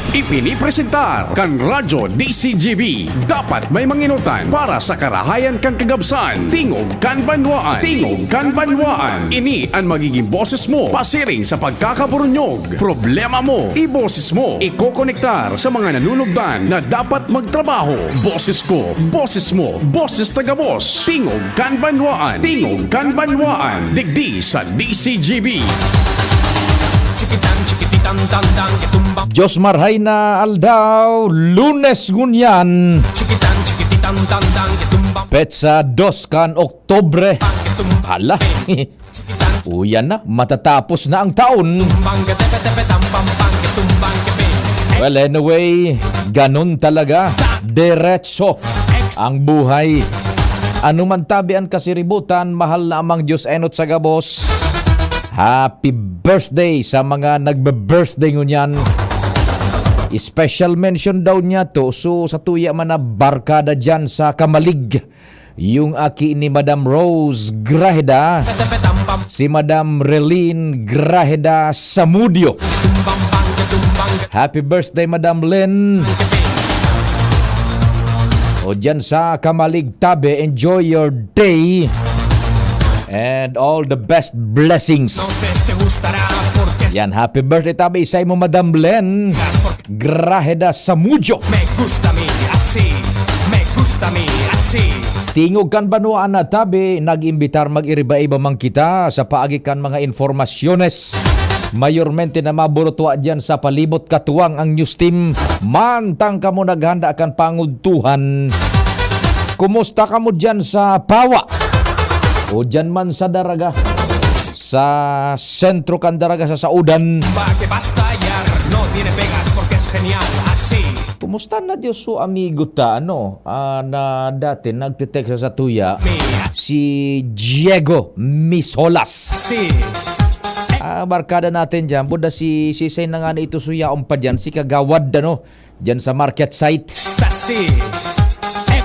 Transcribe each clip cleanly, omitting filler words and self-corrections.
Ipinipresentar kan Radyo DCGB. Dapat may manginutan para sa karahayan kan kagabsan. Tingog kan banwaan. Tingog kan banwaan. Ini ang magiging boses mo pasiring sa pagkakaburunyog. Problema mo, iboses mo. Ikokonektar sa mga nanunugdan na dapat magtrabaho. Boses ko, boses mo, boses taga-boss. Tingog kan banwaan. Tingog kan banwaan. Digdi sa DCGB. Diyos marhay na aldaw, Lunes ngunyan. Petsa 2 kan Oktobre. Hala, uyan na, matatapos na ang taon. Well, anyway, ganun talaga. Diretso ang buhay. Ano man tabi ang kasiributan, mahal na amang Diyos enot sa gabos. Happy birthday sa mga nagbe-birthday ngunyan. Special mention daw niya to. So sa tuya man na barkada dyan sa Kamalig. Yung aki ni Madam Rose Graheda. Si Madam Relene Graheda Samudio. Happy birthday Madam Len. O dyan sa Kamalig tabi, enjoy your day. And all the best blessings. Yan, happy birthday tabi isay mo Madam Len Graheda Samudio. Me gusta mi así. Tingog kan banwaan na tabi, nag-imbitar mag-iriba-iba man kita sa paagikan mga informasyones. Mayormente na maburutwa dyan sa palibot katuwang ang news team. Mantang ka mo naghanda kan pangudtuhan. Kumusta ka mo dyan sa Pawa? O dyan man sa Daraga, sa sentro kan Daraga sa Saudan. Kumusta na Diyos so amigo ta na dati nagtitext sa tuya si Diego Misolas. Barkada natin dyan, buda si Say na nga na ito suyaon pa dyan, si Kagawad dyan sa market site.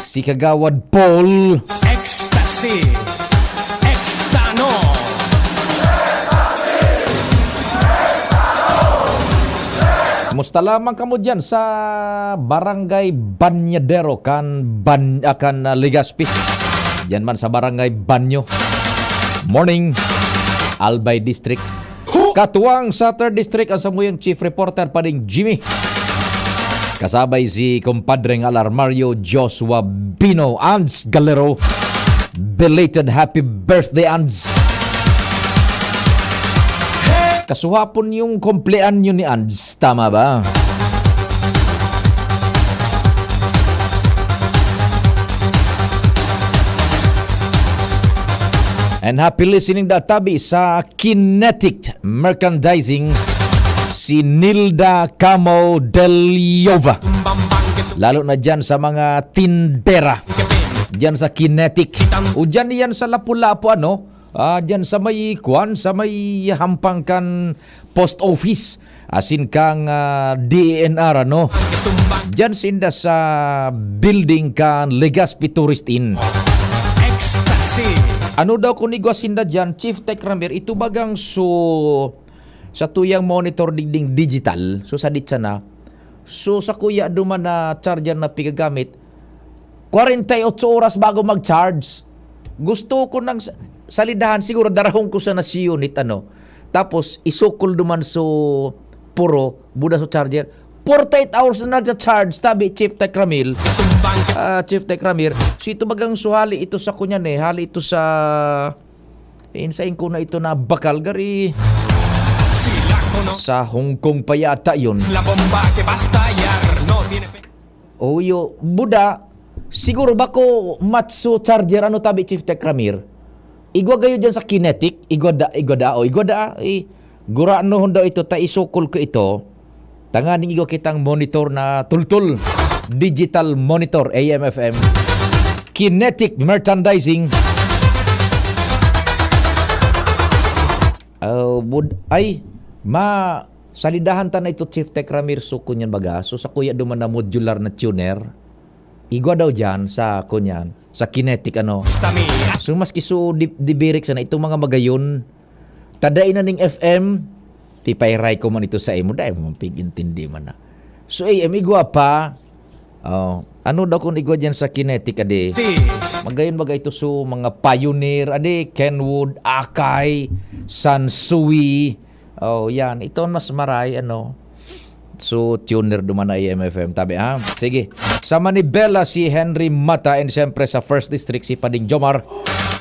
Si Kagawad Paul. Ecstasy. Musta lamang kamo dyan sa Barangay Banyadero kan Legazpi. Dyan man sa Barangay Banyo. Morning, Albay District. Katuwang sa 3rd District ang samuyang Chief Reporter pa ding Jimmy. Kasabay si kumpadreng Alarmario Joshua Bino Ands Galero. Belated happy birthday Ands. Kasuhapon yung kumpleanyo ni Ands, tama ba? And happy listening databi sa Kinetic Merchandising, si Nilda Camo Deliova. Lalo na dyan sa mga tindera, dyan sa Kinetic. O dyan yan sa Lapu-Lapu dyan sa may sa may hampangkan post office. Asin kang DENR dyan sinda sa building kan Legazpi Tourist Inn. Ecstasy. Ano daw kung igwasinda dyan, Chief Tech Ramir, ito bagang sa tuyang monitor dingding digital, so sa ditsa na, so sa kuya duman na charger na pigagamit, 48 oras bago mag-charge. Gusto ko ng salidahan, siguro darahong ko sa nasi unit tapos isukol duman puro, buda sa charger. 48 hours na nag-charge, tabi Chief Tech Ramil. Chief Tech Ramir. So ito bagang suhali ito sa kunyan hali ito sa insain ko na ito na bakal gari sa Hong Kong pa yata yun. Yo, buda siguro ba ko matso charger tabi Chief Tech Ramir. Igwa gayo dyan sa Kinetic, igwada gura daw ito ta isukol ko ito. Tanganing igwa kitang monitor na tultul. Digital monitor, AM/FM. Kinetic Merchandising. Salidahan ta na ito Chief Tech Ramir so kunyan baga. So sa kuya duman na modular na tuner. Igwa daw dyan sa kunyan, sa Kinetic So maski so dibirik sana itong mga magayon. Tadain na ning FM, tipay ray ko man ito sa imo, dahil mo pigintindi man na. So igwa pa. Oh, ano daw kung igwa dyan sa kinetic ade? Si. Magayon bagay ito so mga pioneer ade, Kenwood, Akay, Sansui. Oh, yan. Ito mas maray ano. So, tuner duman na IMFM. Tabi ha? Sige. Sa Manibela, si Henry Mata and siyempre sa First District, si Pading Jomar.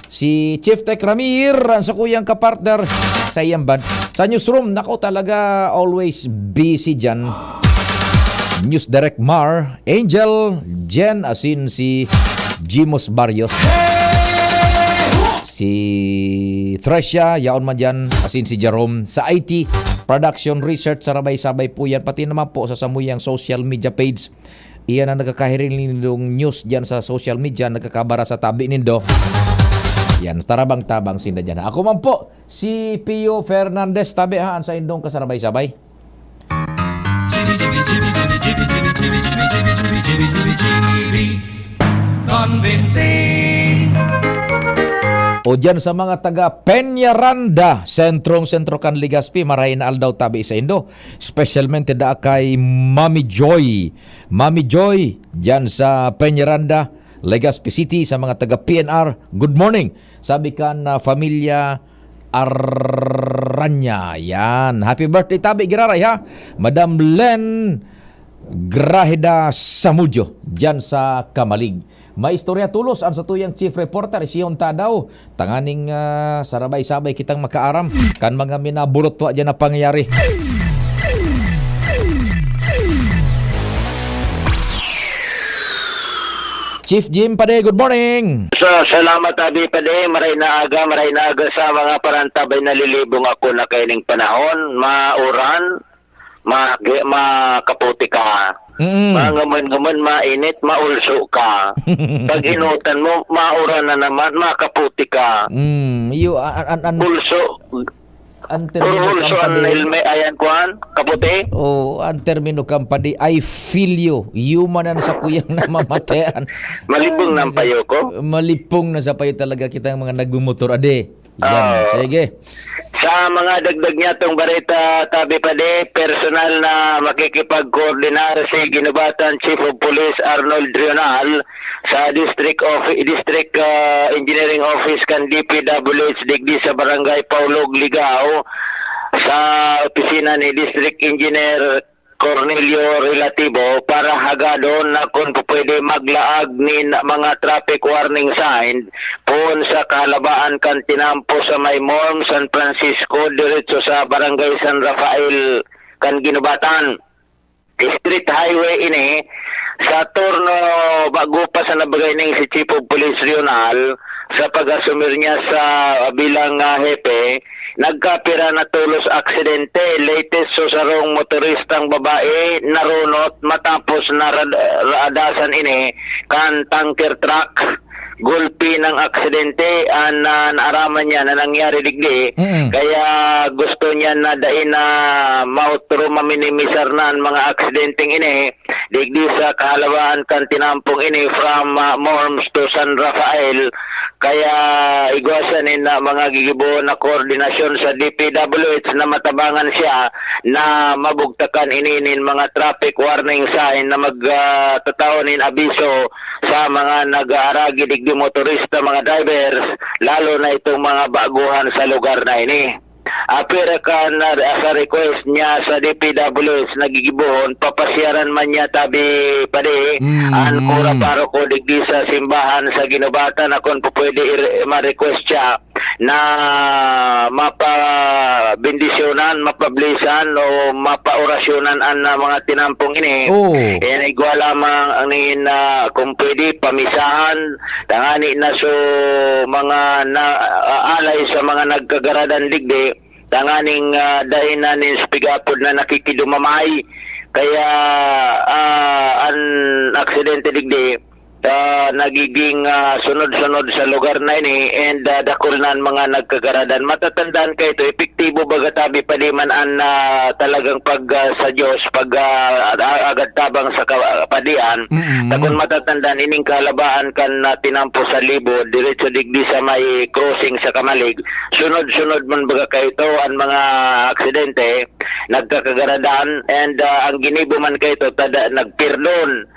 Si Chief Tech Ramir, ang sa kuyang kapartner sa iyang band. Sa newsroom, nako talaga always busy dyan. News Direct Mar, Angel, Jen, asin si Jimos Barrios. Si Tresha, yaon man dyan, asin si Jerome. Sa IT, Production Research, sarabay-sabay po yan. Pati naman po sa samuyang social media page. Iyan ang nagkakahirin nindong news dyan sa social media, nagkakabara sa tabi nindo. Yan, tarabang-tabang sinda dyan. Ako man po, si Pio Fernandez, tabi haan sa indong kasarabay-sabay. Convincing. O dyan sa mga taga Peñaranda, sentrong-sentro kan Ligaspi, maray na aldaw tabi sa Indo. Specialmente da kay Mami Joy. Mami Joy, dyan sa Peñaranda, Legazpi City, sa mga taga PNR. Good morning. Sabi ka na familia Aranya. Yan. Happy birthday tabi, giraray ha. Madam Len Grahida Samudyo, dyan sa Kamalig. May istorya tulos ang sa tuyang chief reporter Sion Tadaw. Tanganing sarabay-sabay kitang makaaram kan mga minabulot wa dyan na pangyayari. Chief Jim Pade, good morning. Salamat abi Pade, maray na aga sa mga parantabay nalilibong ako na kaining panahon, mauran, makaputi ka. Mangaman-ngaman, mainit, maulso ka. Pag inutan mo, mauran na naman, makaputi ka. Ulso. Ulso ang ilme, ayan kuhan, kaputi. Ang termino kampadi, I feel you. Human na sa kuyang namamatean. Malibong ng payo ko. Malipong na sa payo talaga kitang mga nagmumotor. Ade. Yan, sige. Sa mga dagdag niya itong barita, tabi Pade, personal na makikipag-coordinar si Ginubatan Chief of Police Arnold Rional sa District Engineering Office kan DPWH digdi sa Barangay Paulog, Ligao, sa opisina ni District Engineer Cornelio Relativo para hagadon na kung pwede maglaag ni mga traffic warning sign poon sa kalabaan kan tinampo sa Maymorm, San Francisco, diretso sa Barangay San Rafael kan Ginubatan. Street highway ini sa turno bago pa sa nabagay ning si Chief of Police Rional sa pag-asumir niya sa bilang hepe, nagkapira na tulos aksidente. Latest so sarong motoristang babae narunot matapos na raadasan ini kan tanker truck. Gulpi ng aksidente na naaraman niya na nangyari digdi. Kaya gusto niya na dain na mautro maminimisar na ang mga aksidenteng ini digdi sa kahalawaan kan tinampong ini from Morms to San Rafael. Kaya igwasan na mga gigibo na koordinasyon sa DPWH na matabangan siya na mabugtakan ininin mga traffic warning sign na magtataonin abiso sa mga nag-aaragi digdi motorista, mga drivers, lalo na itong mga baguhan sa lugar na ini. Apira ka na sa request niya sa DPWH nagigibuhon, papasyaran man niya tabi Pade, an kura paro ko digdi sa simbahan sa Ginubatan na kung pwede ma-request siya na mapabindisyonan, mapablisan o mapaorasyonan an mga tinampong ini. Igwa lamang ang kung pwede pamisahan, tangani na so mga alay sa mga nagkagaradan digdi, tanganing dahil na ninspigapod na nakikidumamay. Kaya ang aksidente digdi nagiging sunod-sunod sa lugar na ini and dakol na ang mga nagkagaradan. Matatandaan kayo ito, epektibo baga tabi paliman an talagang pag sa Diyos, pag agad tabang sa padian. Takon matatandaan ining kalabaan kan tinampo sa libo, diretso digdi sa may crossing sa Kamalig. Sunod-sunod man baga kayo ito ang mga aksidente, nagkakagaradan and ang ginibo man kayo ito, nagpirdon,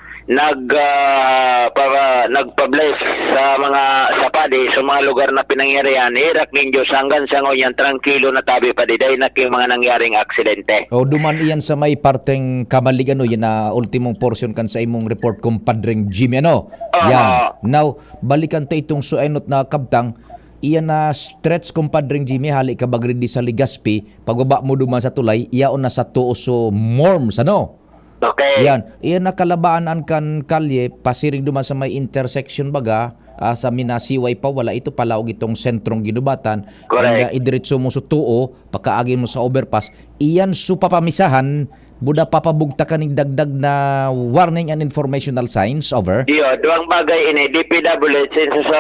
nagpa-bless sa mga sapadi sa mga lugar na pinangyarihan. Irak ninyo hanggang sa ngayon tranquilo na tabi pa di dahil yung mga nangyaring aksidente. O duman iyan sa may parteng Kamalig yan na ultimong portion kan sa imong report kumpadring Jimmy Yan. Now balikan ta itong suenot na kabtang iyan na stretch kumpadring Jimmy hali ka bagridi sa Legazpi pagbaba mo duman sa tulay iyaon na sa tuo so Morms Okay. Iyan nakalabaanan kan kalye pasiring duman sa may intersection baga sa Minasiway pa wala ito palaog itong sentrong ginubatan. Correct. And idiretso mo sa tuo pagkaagi mo sa overpass iyan su papamisahan buda papabugta kaning dagdag na warning and informational signs over. Duwang bagay ini DPWH so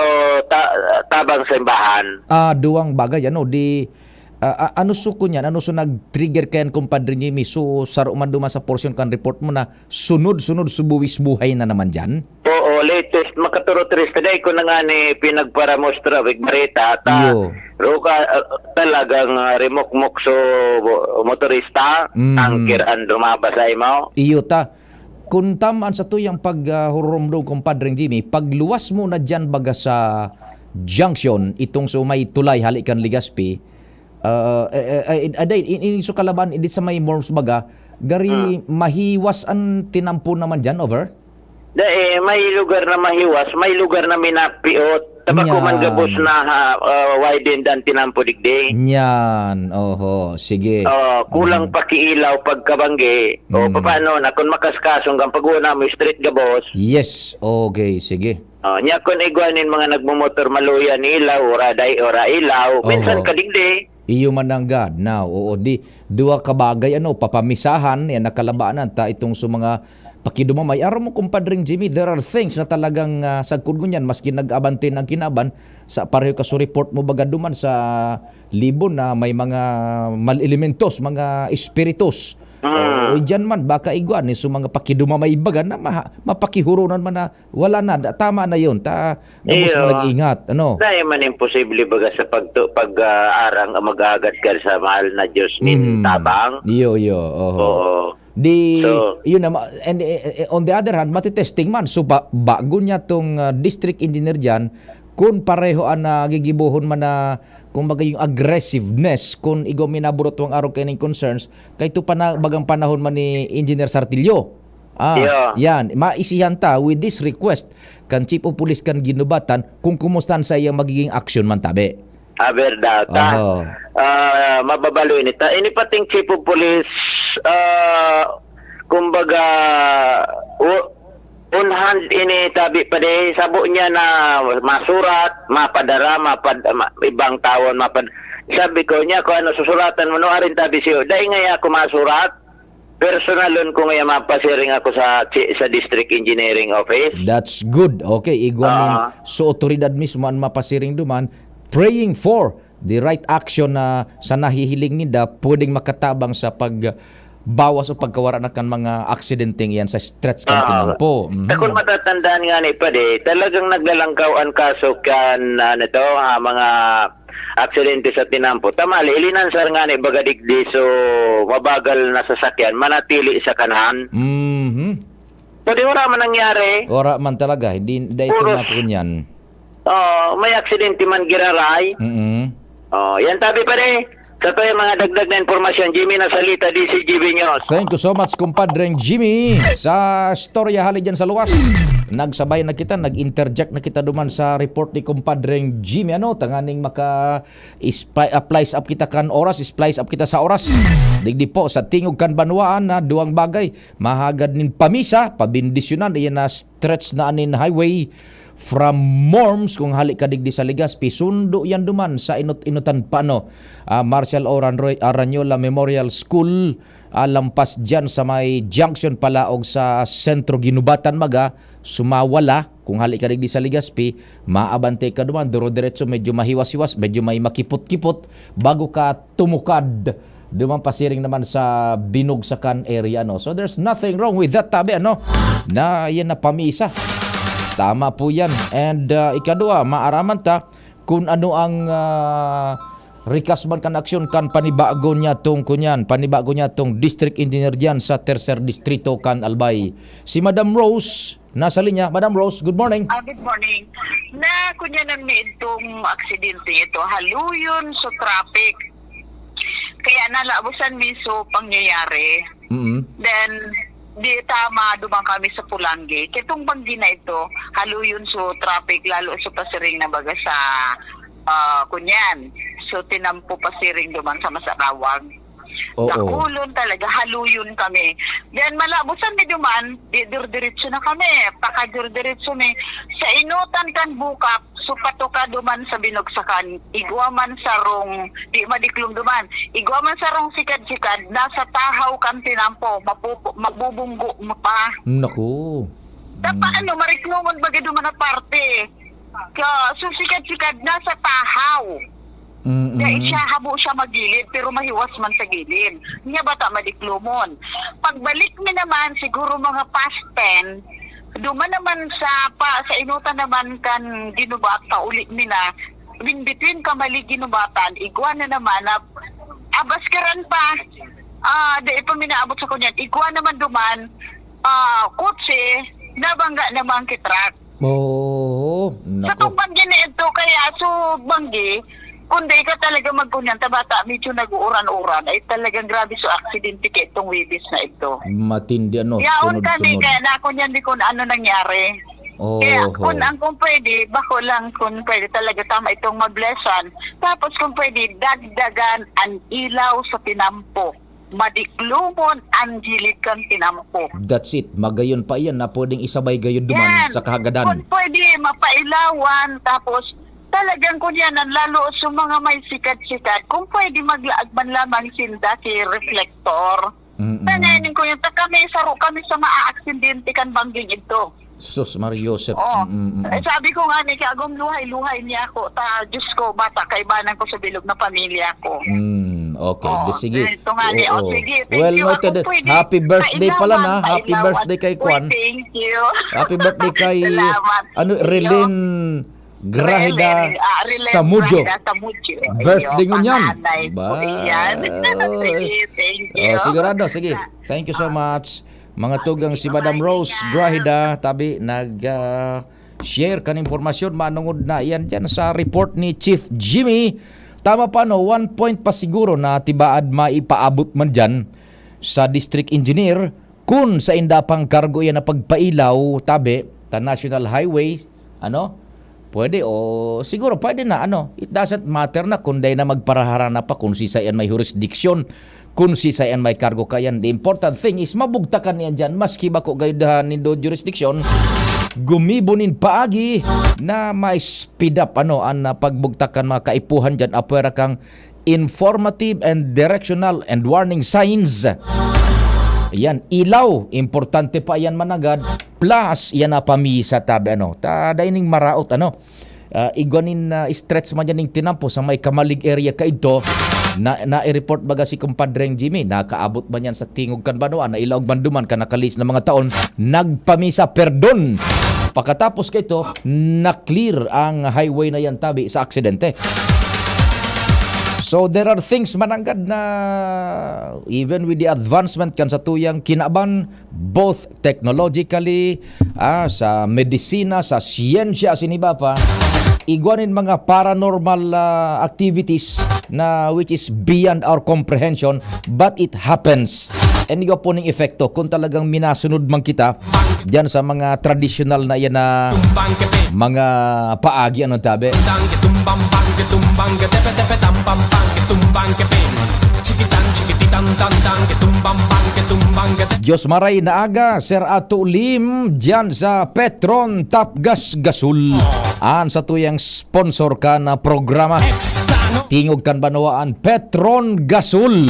tabang simbahan. Duwang bagay di ano suko niyan? Ano nag-trigger kayan kumpadre Jimmy? So saruman duman sa portion kan report mo na sunod-sunod subuwis buhay na naman dyan? Oo, latest makaturo-turis today ko na nga ni pinagparamostra wig Barita talagang remok-mok so motorista angker ang dumabasay mo. Iyo ta. Kung tamaan sa tuyang paghurumdong kumpadre Jimmy, pagluwas mo na dyan baga sa junction itong sumay tulay halikan Legazpi ini so kalaban hindi sa may Morms baga gari mahiwas ang tinampo naman dyan over? May lugar na mahiwas, may lugar na minapiot tabako man gabos na widen dan tinampo digdi. Yan, sige. Kulang pakiilaw pagkabangge o paano na kung makaskasong kang pag-una mo street gabos. Yes, okay, sige. Nya kung igwanin mga nagmumotor maluyan ilaw ora ilaw minsan kadigdi. Iyo mananggad now di duwa ka bagay papamisahan yan nakalabaanan ta itong sa mga pakidumamay aram mo kumpadring Jimmy there are things na talagang sagkod ngunyan maski nag-abante ng kinaban sa pareho ka so report mo baga duman sa libon na may mga malelementos mga espiritus dyan man baka igwan so mga pakidumamay baga na mapakihurunan man na wala na tama na yun gamos mo nag-ingat dahil man imposible baga sa pag-arang mag-agad ka sa mahal na Diyos nin tabang yun na and on the other hand matitesting man so bago niya tong district engineer dyan kung pareho ang gigibuhon man na kumbaga yung aggressiveness kung igaw minaburot ang araw kaning concerns kay ito pa na bagang panahon man ni Engineer Sartilio. Yan, maisihan ta with this request kan Chief of Police kan ginubatan kung kumustan sa iyang magiging action man tabi. Verdad. Mababalo ini ta. Ini pating Chief of Police kumbaga on hand ini tabi pa de sabo niya na masurat, mapadara, ibang tawon sabi ko niya ko susuratan mo no arin tabi siyo. Dahil nga ako masurat, personalon ko nga mapasiring ako sa District Engineering Office. That's good. Okay, igwanin so otoridad mismo ang mapasiring duman praying for the right action na sa nahihiling nila pwedeng makatabang sa bawas o pagkawara na kan mga aksidenteng yan sa stretch kan tinampo. Kung matatandaan nga ni Pade, talagang naglalangkaw ang kaso kan mga aksidente sa tinampo. Tamali, ilinansar nga ni bagadigdi so mabagal na sasakyan, manatili sa kanahan. Pwede wala man nangyari. Wala man talaga, hindi ito makunyan. May aksidente man giraray. Yan tabi Pade. Sa to yung mga dagdag na informasyon, Jimmy na salita DCGB News. Thank you so much, kumpadreng Jimmy. Sa storya hali dyan sa luwas. Nagsabay na kita, nag-interject na kita duman sa report ni kumpadreng Jimmy. Tanganing maka-splice up kita kan oras, splice up kita sa oras. Digdi po sa tingog kan banwaan na duwang bagay. Mahagad nin pamisa, pabindisyonan, iyan na stretch na anin highway from Morms kung halik ka digdi sa Legazpi, sundo yan duman sa inutan pa no. Marshal Aranyola Memorial School, lampas dyan sa may junction pala og sa sentro Ginubatan maga, sumawala kung halik ka digdi sa Legazpi, maabante ka duman, duro-diretso medyo mahiwas-hiwas, medyo may makipot-kipot bago ka tumukad duman pasiring naman sa Binugsakan area no. So there's nothing wrong with that tabi ano, na yan na pamisa. Tama po yan. And ikadua, maaraman ta kung ano ang rikasman kan aksyon kan panibago niya tong district engineer diyan sa Tercer Distrito kan Albay. Si Madam Rose nasa linya. Madam Rose, good morning. Good morning. Na kunya nang may itong aksidente ito, haluyon sa traffic. Kaya nalabusan miso pangyayari. Then, di tama dumang kami sa Pulangi. Kitong banggi na ito, haluyon sa traffic, lalo sa pasiring na baga sa kunyan. So, tinampo pasiring duman sa Masarawag. Nakulon talaga, haluyon kami. Then malabusan mi duman, diretso na kami. Paka-diretso mi. Sa inutan kan bukak, supato ka duman sa Binugsakan, igwaman sa rong, di madiklong duman, igwaman sa rong sikad-sikad, nasa tahaw kan tinampo, magbubunggo mo pa. Naku. Paano, mariklumon bagay duman na parte. So sikad-sikad, nasa tahaw. Kaya siya, habo siya magilid, pero mahiwas man sa gilid. Niya bata madiklumon. Pagbalik mi naman, siguro mga past 10, duman naman sa inutan naman kan Ginubat, paulit mi na, in between Kamali Ginubatan, igwa na naman na, abaskaran pa, dahil pa minaabot sa kunyan, igwa naman duman, kutse, nabangga naman kitrak. Oh, Sa itong banggi na ito, kaya so banggi, kung di ka talaga magkunyan, tabata medyo nag-uuran-uran, ay talagang grabe so aksidente ka itong Wibis na ito. matindi ano, Yaon kami, sunod-sunod. kaya nakunyan di kung ano nangyari. Kaya kung pwede, bako lang kung pwede talaga tama itong mablesan. Tapos kung pwede, dagdagan ang ilaw sa tinampo. Madiklumon ang gilid kang tinampo. That's it. Magayon pa yan na pwedeng isabay gayon duman Yan. sa kahagadan. Kung pwede, mapailawan, tapos talagang kunyanan, lalo sa mga may sikat-sikat, kung pwede maglaag man lamang sinda si reflector. Tangayin ko yung kami, saro kami sa maaaksidente kan bangging ito. Sus, Mario Joseph. Sabi ko nga ni kagong luhay-luhay niya ako. Diyos ko, bata, kaibanan ko sa bilog na pamilya ko. Okay, sige. Ito nga ni, sige, thank Well you. noted. Ako pwede, Happy birthday pala na. pailawan, Happy birthday kay Kwan. Thank you. Happy birthday kay Salamat. Relin Grahida Samudjo. Birthday mo niyan. Sige, thank you. Sigurado, sige. Thank you so much. Mga tugang si Madam Rose Grahida tabi nag-share kan impormasyon manungod na iyan dyan sa report ni Chief Jimmy. Tama pa no, 1 point pa siguro na tibaad maipaabot man dyan sa district engineer kung sa indapang kargo yan na pagpailaw tabi ta National Highway pwede o siguro pwede na it doesn't matter na kung day na magparahara na pa kung si sayan may jurisdiction, kung si sayan may kargo kayan. The important thing is mabugtakan niyan dyan maski bako gaydahan nindo jurisdiction, gumibunin paagi na may speed up ang pagbugtakan mga kaipuhan dyan apwera kang informative and directional and warning signs. Yan, ilaw, importante pa yan managad. Plus, yan na pamisa tabi daining maraot igwanin stretch man yan ng tinampo sa may Kamalig area ka ito na i-report baga si kumpadreng Jimmy nakaabot man yan sa Tingog Kanbanuan na ilaog banduman ka nakalis na mga taon nagpamisa perdon pagkatapos ka ito na-clear ang highway na yan tabi sa aksidente. So there are things mananggad na even with the advancement kan sa tuyang kinaban both technologically sa medisina, sa siyensya siniba pa igwanin mga paranormal activities na which is beyond our comprehension but it happens. And iga po ng epekto kung talagang minasunod man kita diyan sa mga traditional na yan na mga paagi tabi. dang dang dang ketumbang bang ketumbang Diyos maray na aga, Sir Ato Lim, dyan sa Petron Top Gas Gasol. An sa tuyang sponsor ka na programa. Extano Tingog kan banawaan, Petron Gasol.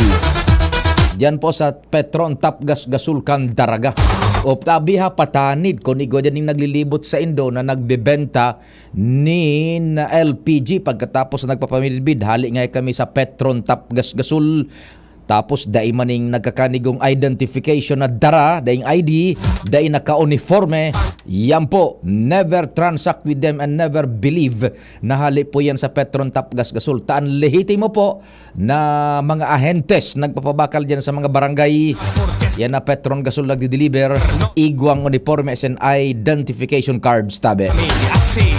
Diyan po sa Petron Top Gas Gasol kan Daraga. O tabiha patanid kung igo dyan yung naglilibot sa Indo na nagbebenta ni na LPG pagkatapos na nagpapamilbid. Hali nga kami sa Petron Top Gas Gasol. Tapos dai maning nagkakanigong identification na dara, daing ID, dai naka-uniforme. Yan po, never transact with them and never believe na hali po yan sa Petron Top Gas Gasol. Taan lehitimo po na mga ahentes nagpapabakal dyan sa mga barangay. Yan na Petron Gasol nagdi-deliver. Igwang uniforme and identification cards tabi. asi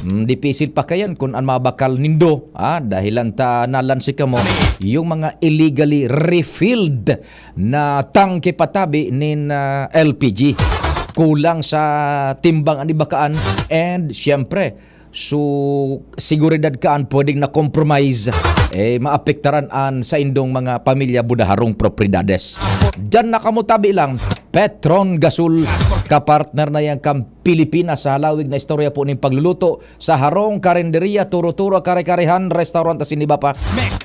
Dipisil pa kayan kung ang mabakal nindo dahilan ta nalansi ka mo yung mga illegally refilled na tangke patabi nin LPG kulang sa timbang ani bakaan and syempre seguridad kaan pwedeng na compromise maapektaran an sa indong mga pamilya budaharong propriedades. Diyan nakamutabi lang Petron Gasol kapartner na yan kam Pilipinas sa halawig na istorya po ng pagluluto sa harong karinderya, turo-turo, kare-karehan, restaurant at siniba pa.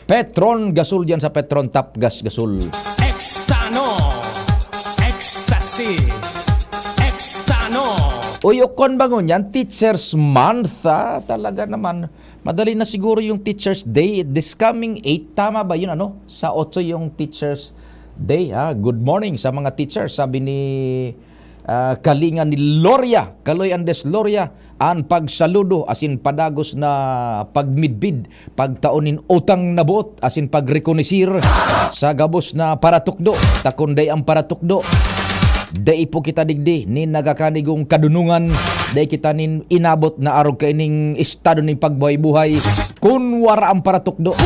Petron Gasol dyan sa Petron Top Gas Gasol. Extano Ecstasy Extano Uyokon bangon yan, Teachers Month. Talaga naman, madali na siguro yung Teachers Day. This coming 8, tama ba yun? Sa 8 yung Teachers Day. Good morning sa mga teachers. Sabi ni kalinga ni Loria, Kaloy Andes Loria, ang pagsaludo asin padagos na pagmidbid, pagtaonin utang na buot, asin pagrekonisir sa gabos na paratukdo. Takunday ang paratukdo. Dai po kita digdi ni nagakanigong kadunungan, dai kita nin inabot na arog kaining estado ning pagbuhay-buhay kun wara ang paratukdo.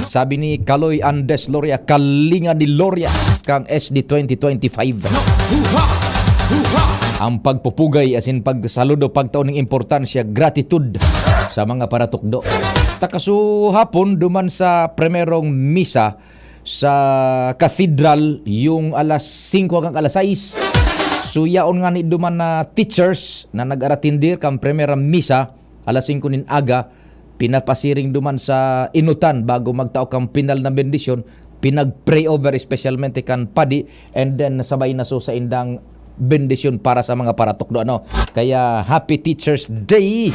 Sabi ni Kaloy Andes Loria, kalinga ni Loria kang SD 2025. Ang pagpupugay asin pagsaludo pagtaon ng importansya, gratitude sa mga paratukdo. Takaso hapon duman sa primerong misa sa cathedral yung alas 5 hanggang alas 6. So yaon nga ni duman na teachers na nag-aratindir kang primera misa alas 5 nin aga, pinapasiring duman sa inutan bago magtao kang pinal na bendisyon, pinag-pray over especialmente kan padi, and then sabay na so sa indang bendisyon para sa mga paratukdo. Kaya Happy Teachers Day.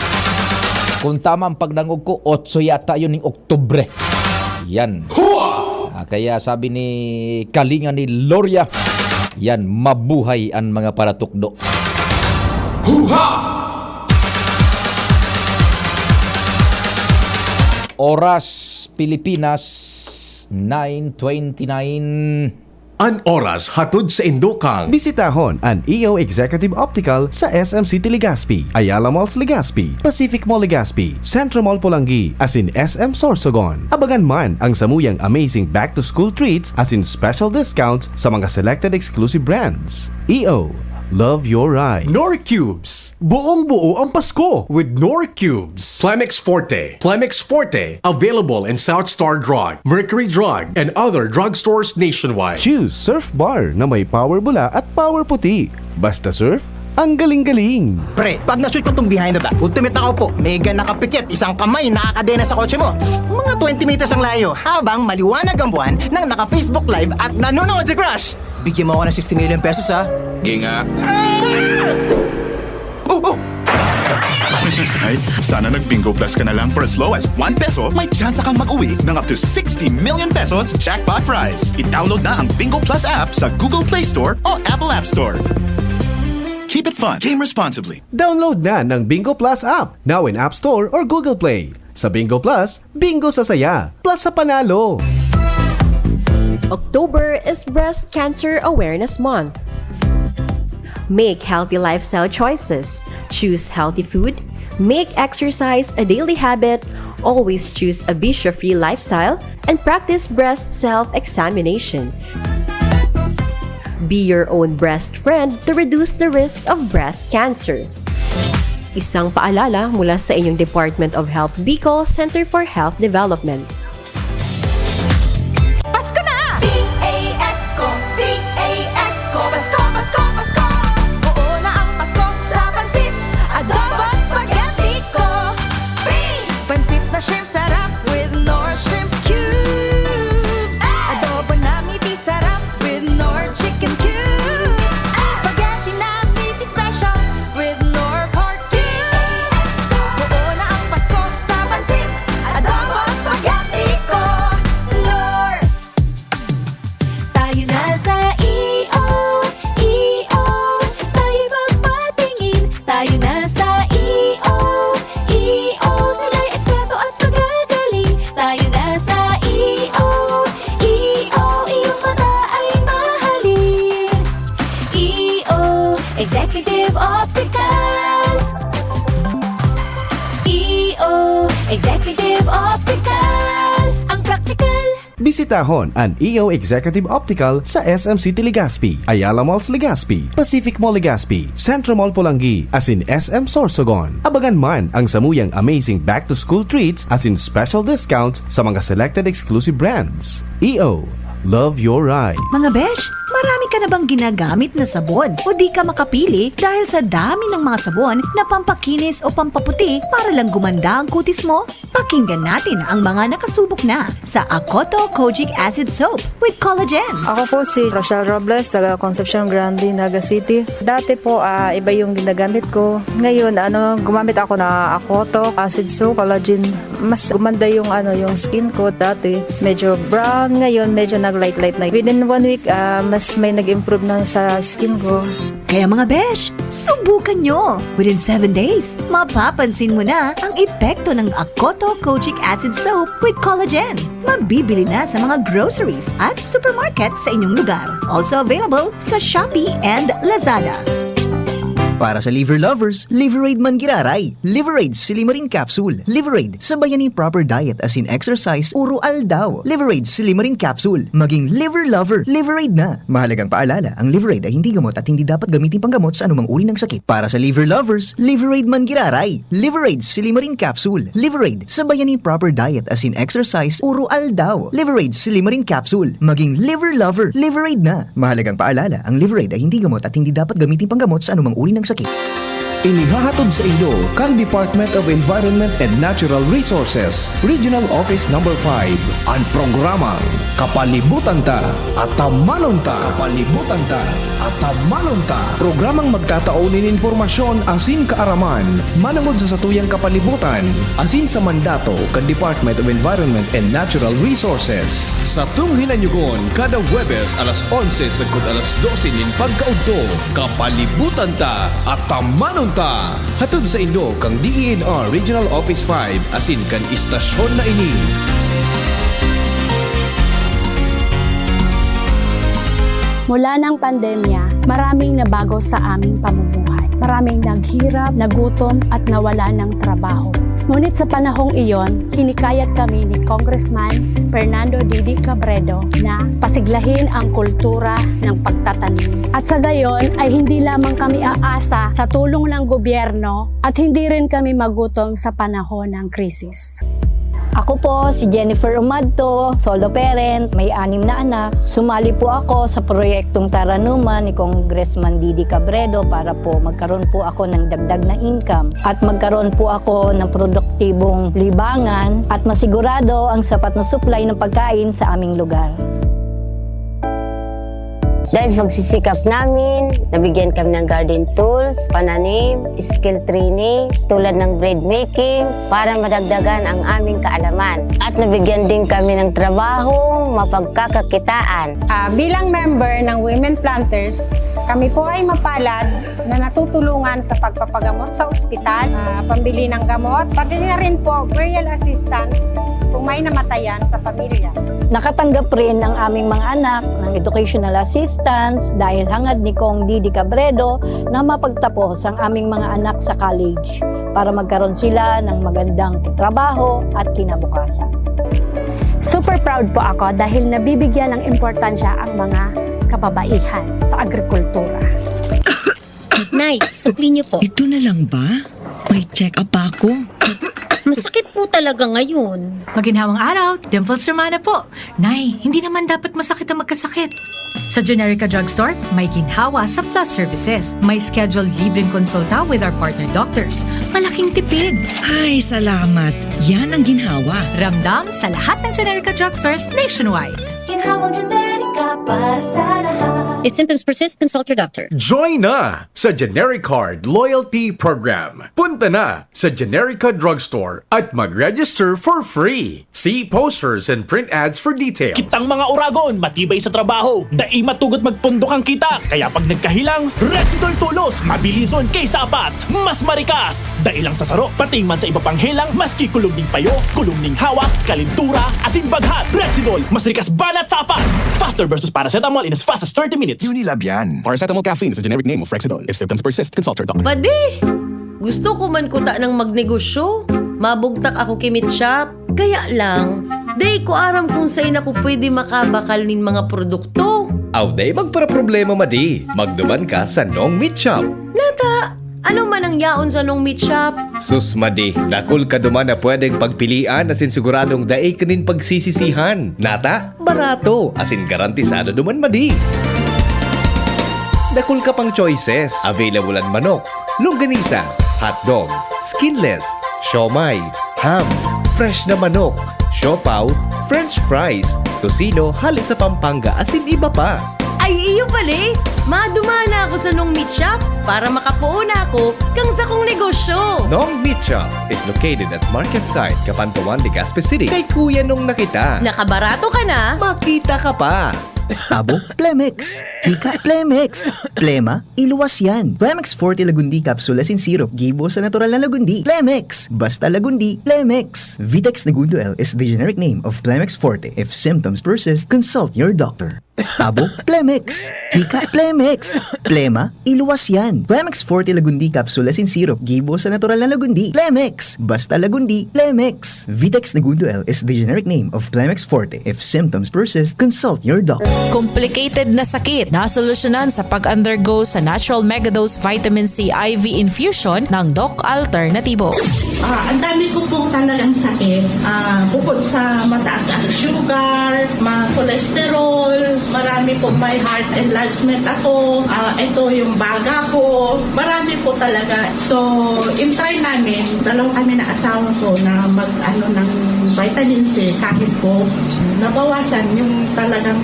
Kung tama ang pagdangog ko, 8 yata yun ng Oktubre. Yan. Kaya sabi ni kalinga ni Loria, yan, mabuhay ang mga paratukdo. Oras Pilipinas 9:29. An oras hatod sa Indokang. Bisitahon ang EO Executive Optical sa SM City Legazpi, Ayala Malls Legazpi, Pacific Mall Legazpi, Centro Mall Pulangi, as in SM Sorsogon. Abagan man ang samuyang amazing back-to-school treats as in special discounts sa mga selected exclusive brands. EO, love your ride. Norcubes. Buong buo ang Pasko with Norcubes. Plemex Forte. Plemex Forte. Available in South Star Drug, Mercury Drug, and other drugstores nationwide. Choose Surf Bar na may power bula at power puti. Basta surf, ang galing-galing. Pre, pag na-shoot ko tong behind the back, ultimate ako po. Mega nakapikit, isang kamay nakakadena sa kotse mo. Mga 20 meters ang layo habang maliwanag ang buwan nang naka-Facebook Live at nanonood si Crush. Bigyan mo ako ng 60 million pesos ha. Ginga. Oh! Ay, sana nag-Bingo Plus ka na lang for as low as 1 peso. May chance kang mag-uwi ng up to 60 million pesos jackpot prize. I-download na ang Bingo Plus app sa Google Play Store o Apple App Store. Keep it fun. Game responsibly. Download na ng Bingo Plus app, now in App Store or Google Play. Sa Bingo Plus, bingo sa saya, plus sa panalo. October is Breast Cancer Awareness Month. Make healthy lifestyle choices. Choose healthy food. Make exercise a daily habit. Always choose a bisyo-free lifestyle and practice breast self-examination. Be your own breast friend to reduce the risk of breast cancer. Isang paalala mula sa inyong Department of Health Bicol Center for Health Development. Pasko na! Executive Optical. EO Executive Optical. Ang practical. Bisitahon ang EO Executive Optical sa SM City Legazpi, Ayala Malls Legazpi, Pacific Mall Legazpi, Centro Mall Pulangi, as in SM Sorsogon. Abagan man ang samuyang amazing back-to-school treats as in special discounts sa mga selected exclusive brands. EO, love your ride. Mga besh, marami ka na bang ginagamit na sabon o di ka makapili dahil sa dami ng mga sabon na pampakinis o pampaputi para lang gumanda ang kutis mo? Pakinggan natin ang mga nakasubok na sa Akoto Kojic Acid Soap with Collagen. Ako po si Rochelle Robles, taga Concepcion Grande, Naga City. Dati po, iba yung ginagamit ko. Ngayon, gumamit ako na Akoto Acid Soap, Collagen. Mas gumanda yung skin ko. Dati, medyo brown. Ngayon, medyo nag-light-light na. Within 1 week, mas may nag-improve na sa skin ko. Kaya mga besh, subukan nyo! Within 7 days, mapapansin mo na ang epekto ng Akoto Kojic Acid Soap with Collagen. Mabibili na sa mga groceries at supermarket sa inyong lugar. Also available sa Shopee and Lazada. Para sa liver lovers, Liverade man giraray. Liverade Silimarin Capsule. Liverade, sabayan ni proper diet as in exercise, uro aldaw. Liverade Silimarin Capsule. Maging liver lover, Liverade na. Mahalagang paalala, ang Liverade ay hindi gamot at hindi dapat gamitin panggamot sa anumang uri ng sakit. Para sa liver lovers, Liverade man giraray. Liverade Silimarin Capsule. Liverade, sabayan ni proper diet as in exercise, uro aldaw. Liverade Silimarin Capsule. Maging liver lover, Liverade na. Mahalagang paalala, ang Liverade ay hindi gamot at hindi dapat gamitin panggamot sa anumang uri ng sakit. Inihahatod sa inyo kan Department of Environment and Natural Resources, Regional Office No. 5, ang programang Kapalibutan Ta at Tamanon Ta. Kapalibutan Ta at Tamanon Ta. Programang magtataunin informasyon asin kaaraman, manangod sa satuyang kapalibutan, asin sa mandato kan Department of Environment and Natural Resources. Sa tunghinanyugon, kada Huwebes alas 11 sagkod alas 12 nin pagkaudto, Kapalibutan Ta at Tamanon Ta. Hatod sa inyo kang DENR Regional Office 5 asin kan istasyon na ini. Mula ng pandemya, maraming nabago sa aming pamumuhay. Maraming naghirap, nagutom at nawala ng trabaho. Ngunit sa panahong iyon, hinikayat kami ni Congressman Fernando Didi Cabredo na pasiglahin ang kultura ng pagtatanim. At sa gayon ay hindi lamang kami aasa sa tulong ng gobyerno at hindi rin kami magutom sa panahon ng krisis. Ako po si Jennifer Umadto, solo parent, may 6 na anak. Sumali po ako sa proyektong Taranuman ni Congressman Didi Cabredo para po magkaroon po ako ng dagdag na income at magkaroon po ako ng produktibong libangan at masigurado ang sapat na supply ng pagkain sa aming lugar. Dahil sa pagsisikap namin, nabigyan kami ng garden tools, pananim, skill training, tulad ng bread making, para madagdagan ang aming kaalaman. At nabigyan din kami ng trabaho, mapagkakakitaan. Bilang member ng Women Planters, kami po ay mapalad na natutulungan sa pagpapagamot sa ospital, pambili ng gamot, pati na rin po burial assistance kung may namatayan sa pamilya. Nakatanggap rin ang aming mga anak ng educational assistance dahil hangad ni Kong Didi Cabredo na mapagtapos ang aming mga anak sa college para magkaroon sila ng magandang trabaho at kinabukasan. Super proud po ako dahil nabibigyan ng importansya ang mga kababaihan sa agrikultura. Nay, supli niyo po. Ito na lang ba? May check-up ako. Masakit po talaga ngayon. Maginhawang araw, Dimples Romana po. Nay, hindi naman dapat masakit ang magkasakit. Sa Generica Drugstore, may ginhawa sa Plus Services. May scheduled libreng konsulta with our partner doctors. Malaking tipid. Ay, salamat. Yan ang ginhawa. Ramdam sa lahat ng Generica Drugstores nationwide. Ginhawang Generica para sa lahat. If symptoms persist, consult your doctor. Join na sa Genericard Loyalty Program. Punta na sa Generica Drugstore at mag-register for free. See posters and print ads for details. Kitang mga uragon, matibay sa trabaho. Dai matugot magpundok ang kita. Kaya pag nagkahilang, Rexidol tulos. Mabilison kaysa apat. Mas marikas. Dai lang sa saro, pati man sa iba pang helang. Maski kulong ning payo, kulong ning hawak, kalintura, asin baghat. Rexidol, mas rikas banat sa apat. Faster versus paracetamol in as fast as 30 minutes. minutes. Unilab yan. Paracetamol caffeine is a generic name of Frexidol. If symptoms persist, consult your doctor. Pwede! Gusto ko man kuta ng magnegosyo. Mabugtak ako kimit shop. Kaya lang, day ko aram kung sa'yo na ko pwede makabakal nin mga produkto. Aw day magpara-problema madi. Magduman ka sa Nong Meat Shop. Nata, ano man ang yaon sa Nong Meat Shop? Sus madi, dakol ka duman na pwedeng pagpilian asin siguradong daig kanin pagsisisihan. Nata, barato asin garantisado duman madi. Dakol ka pang choices. Available ang manok, longganisa, hotdog, skinless, siomay, ham, fresh na manok, siopaw, french fries, tosino, halis sa Pampanga asin iba pa. Ay, iyo pala. Madumana ako sa Nong Meat Shop para makapuuna ako kang sa kong negosyo. Nong Meat Shop is located at Market Side, Capantawan, Legazpi City. Kay Kuya Nong nakita. Nakabarato ka na? Makita ka pa. Abo, Plemex. Hika, Plemex. Plema, iluwas yan. Plemex Forte Lagundi Capsule asin syrup. Gibo sa natural na Lagundi. Plemex. Basta Lagundi. Plemex. Vitex Negundo L is the generic name of Plemex Forte. If symptoms persist, consult your doctor. Abo, Plemex. Hika, Plemex. Plema, iluwas yan. Plemex Forte Lagundi Capsule asin syrup. Gibo sa natural na Lagundi. Plemex. Basta Lagundi. Plemex. Vitex Negundo L is the generic name of Plemex Forte. If symptoms persist, consult your doctor. Complicated na sakit na solusyonan sa pag-undergo sa Natural Megadose Vitamin C IV infusion ng Doc Alternativo. Ang dami ko pong talagang sakit. Bukod sa mataas ang sugar, cholesterol, marami po may heart enlargement ako. Ito yung baga ko. Marami po talaga. So, in-try namin, dalawa kami na asawa ko na mag-ano ng vitamin C kahit po nabawasan yung talagang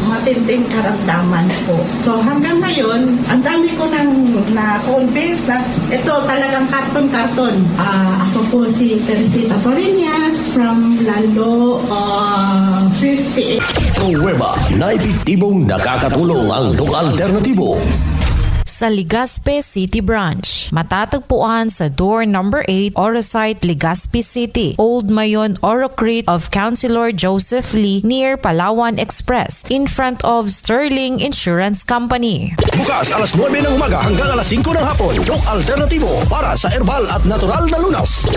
matinding karamdaman ko. So hanggang ngayon, ang dami ko nang na-convince na ito talagang karton-karton. Ako po si Teresita Porinas from Lalo 58. Nueva na epektibong nakakatulong ang Doc Alternativo. Sa Legazpi City Branch, matatagpuan sa door number 8, Orosite, Legazpi City, Old Mayon, Orocrete of Councilor Joseph Lee near Palawan Express, in front of Sterling Insurance Company. Bukas alas 9 ng umaga hanggang alas 5 ng hapon. Doc Alternativo para sa herbal at natural na lunas.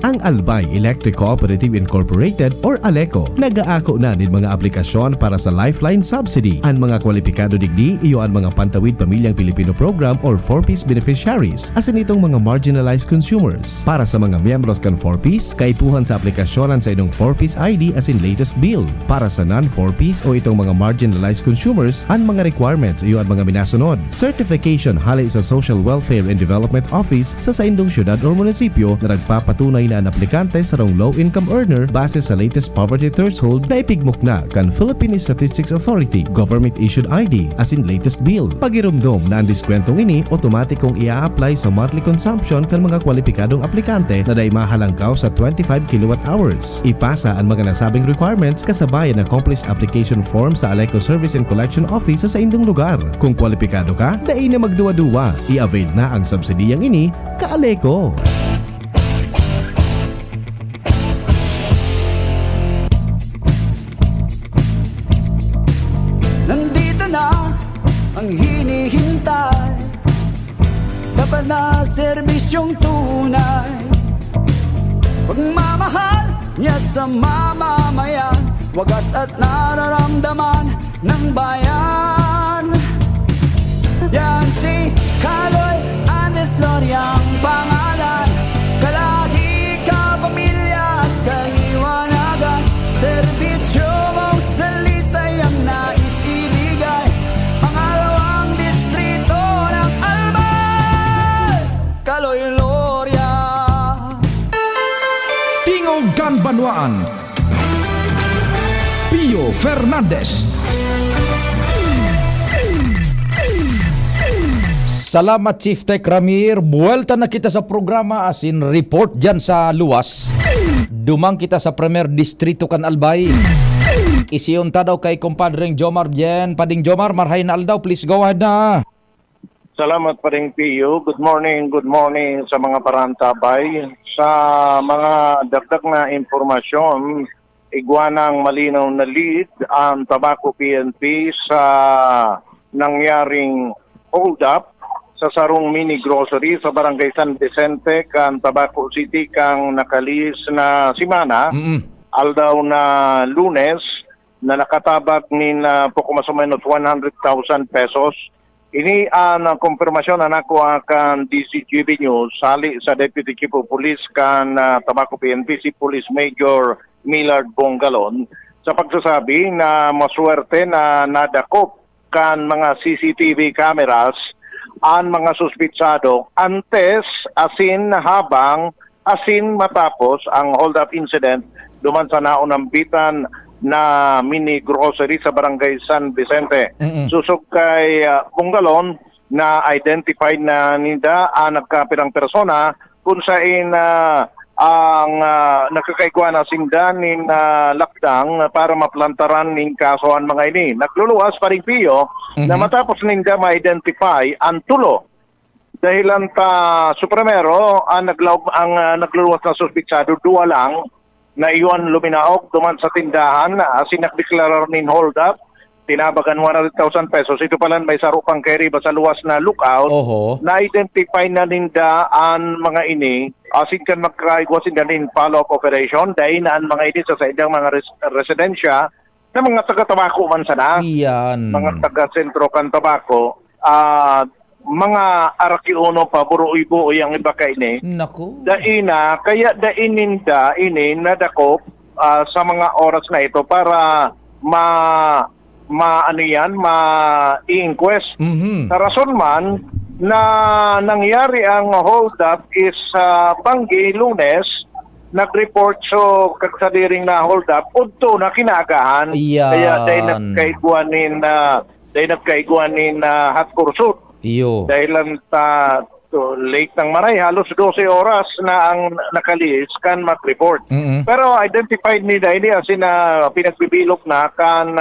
Ang Albay Electric Cooperative Incorporated or ALECO nag-aako na din mga aplikasyon para sa Lifeline Subsidy. Ang mga kwalipikado digdi iyo ang mga Pantawid Pamilyang Pilipino Program or 4-piece beneficiaries asin itong mga marginalized consumers. Para sa mga miyembros kan 4-piece, kaipuhan sa aplikasyonan sa inong 4-piece ID asin latest bill. Para sa non-4-piece o itong mga marginalized consumers, ang mga requirements iyo ang mga minasunod. Certification hali sa Social Welfare and Development Office sa indong syudad o munisipyo na nagpapatunay na ang aplikante sa low income earner base sa latest poverty threshold na ipigmok na kan Philippine Statistics Authority government issued ID asin latest bill. Pagirumdom na ang kwentong ini, automatikong ia-apply sa monthly consumption kan mga kwalipikadong aplikante na day mahalangkaw sa 25 kWh. Ipasa ang mga nasabing requirements kasabayan ng accomplished application form sa ALECO Service and Collection Office sa indong lugar. Kung kwalipikado ka, day na magduwa-duwa. I-avail na ang subsidiyang ini ka-ALECO. Nandito na ang hinihintay, dapat na serbisyong tunay. Pagmamahal niya sa mamamayan, wagas at nararamdaman ng bayan. Yan si Kaloy Andes Loriang pangalan, kalahi ka, pamilya at kaliwanagan. Serbisyo mo dalisay ang nais ibigay, pangalawang distrito ng Albay, Kaloy Loria. Tingog Ganbanwaan, Pio Fernandez. Salamat Chief Tech Ramir. Buwelta na kita sa programa asin report dyan sa luwas. Dumang kita sa Premier Distrito kan Albay. Isiunta daw kay kumpadring Jomar Bien. Pading Jomar, marhay na aldaw. Please go ahead na. Salamat Pading Pio. Good morning sa mga parantabay. Sa mga dagdag na impormasyon, igwanang malinaw na lead ang Tabaco PNP sa nangyaring hold up sa sarong mini grocery sa Barangay San Vicente kan Tabaco City kang nakalis na simana aldaw na Lunes na nakatabak ni poko mas o menos 100,000 pesos. Ini ang konfirmasyon na nakuha kan DCGB News sali sa Deputy Chief of Police kan Tabaco PNP si Police Major Millard Bongalon sa pagsasabi na maswerte na nadakop kan mga CCTV cameras ang mga suspitsado antes asin habang asin matapos ang hold-up incident duman sa naunang bitan na mini grocery sa Barangay San Vicente. Susog kay Bungalon na identified na nida ang nagkapirang persona kung saan ang nakakaigwa na singdanin na lakdang para maplantaran ng kaso ang mga ini. Nagluluwas pa rin Pio na matapos ninda ma-identify ang tulo. Dahilan ta Supremero ang nagluluwas na suspitsado, dua lang na iyon luminaog duman sa tindahan asin nakdeklarar nin hold up. Tinabagan 100,000 pesos. Ito pala may sarupang carry ba sa luwas na lookout. Na-identify na ninda ang mga ini. Asin kan magkaigwasin na nin follow-up operation. Dahil na ang mga ini sa idang mga residensya na mga taga-tabako man sana. Mga taga-sentro kan tabako. Mga arakiuno pa, buro-ibo ang iba kay ini. Naku. Daina, kaya daininda ini nadakop sa mga oras na ito para ma-inquest. Sa rason man na nangyari ang hold up is Banggi Lunes, nag-report so kagsadiring na hold up udto na kinaagahan. Kaya dahil nagkaiguanin hot pursuit. Dahil lang late ng maray, halos 12 oras na ang nakalis kan mag-report. Pero identified ni Daini asin na pinagbibilok na kan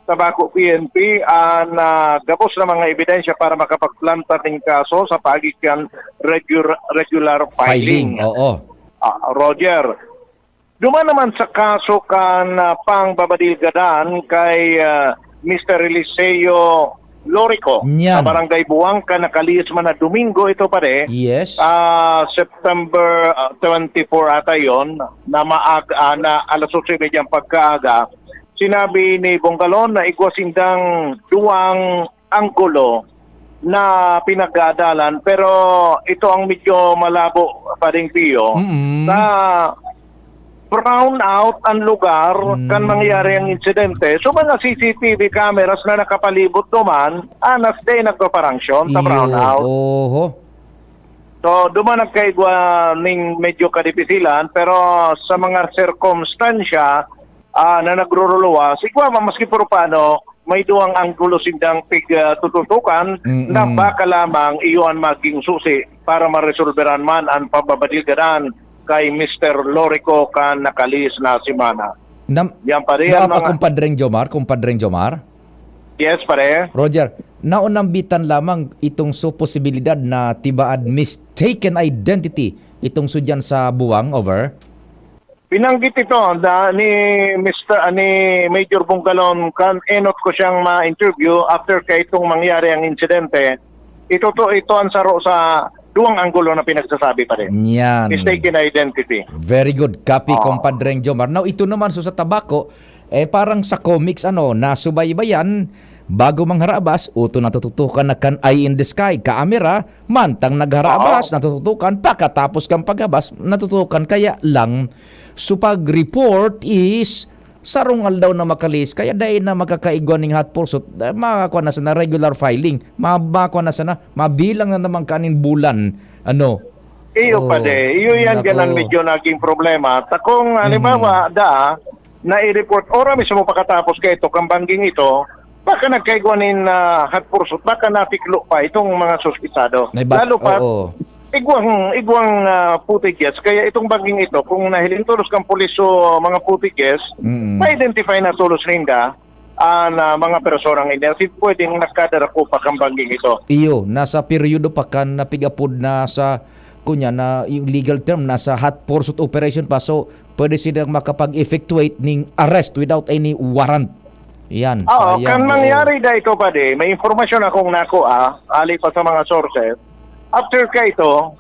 Tabaco PNP ang gabos na mga ebidensya para makapagplanta ng kaso sa pagitan regular filing. Roger, duman naman sa kaso kan pangbabadilgadan kay Mr. Eliseo Lorico sa Barangay Buwang ka nakalis man na Domingo ito pare. September 24 ata yon na na alas 8:30 pagkaaga. Sinabi ni Bongalon na igwasindang duwang anggulo na pinagdadalan pero ito ang medyo malabo pa rin Pio. Sa brown out ang lugar kan mangyari ang insidente. So mga CCTV cameras na nakapalibot duman, anas day nagpaparanksyon sa brown out. So duman nagkaigwa ning medyo kadipisilan pero sa mga circumstansya na nagruruluwa, sigwa maski puro paano may duwang anggulo sindang tututukan na baka lamang iyon maging susi para maresolveran man ang pababadilgadan kay Mr. Lorico kan nakalis na simana. Yan pare ang mga kumpadreng Jomar? Yes pare. Roger, naunambitan lamang itong posibilidad na tibaad mistaken identity itong sudyan sa Buwang, over? Pinanggit ito ni Major Bongalon kan enot ko siyang ma-interview after kay itong mangyari ang insidente. Ito ang saro sa duwang anggulo na pinagsasabi pa rin. Mistaken identity. Very good. Copy, kumpadreng Jomar. Now, ito naman sa Tabaco, parang sa comics, nasubaybayan, bago mangharabas, uto natututukan na kan eye in the sky. Kaamera, mantang nagharabas, natututukan, pagkatapos kang pagharbas, natutukan. Kaya lang, so pag-report is sarong aldaw na makalis, kaya dahil na makakaigwan ng hot pursuit, makakuha na sana regular filing, makakuha na sana, mabilang na naman kanin bulan. Iyo pa iyo yan ganan medyo naging problema. Takong halimbawa na i-report ora mismo pagkatapos kay ito, kambanging ito, baka nagkaigwanin hot pursuit, baka natiklo pa itong mga suspitsado. Lalo pa, igwang putiges, kaya itong banging ito, kung nahilin tulos kang pulis o mga putiges, ma-identify na tulos ninda na mga personang hindi. Kasi pwedeng nakadarako pa kang banging ito. Iyo, nasa periodo pa kan napigapod na sa kunya na yung legal term nasa hot pursuit operation pa, so pwede silang makapag-effectuate ng arrest without any warrant. Yan. Oo, sayang. kan mangyari da ito pa di, may informasyon akong nakuha, ali pa sa mga sources. After ka ito,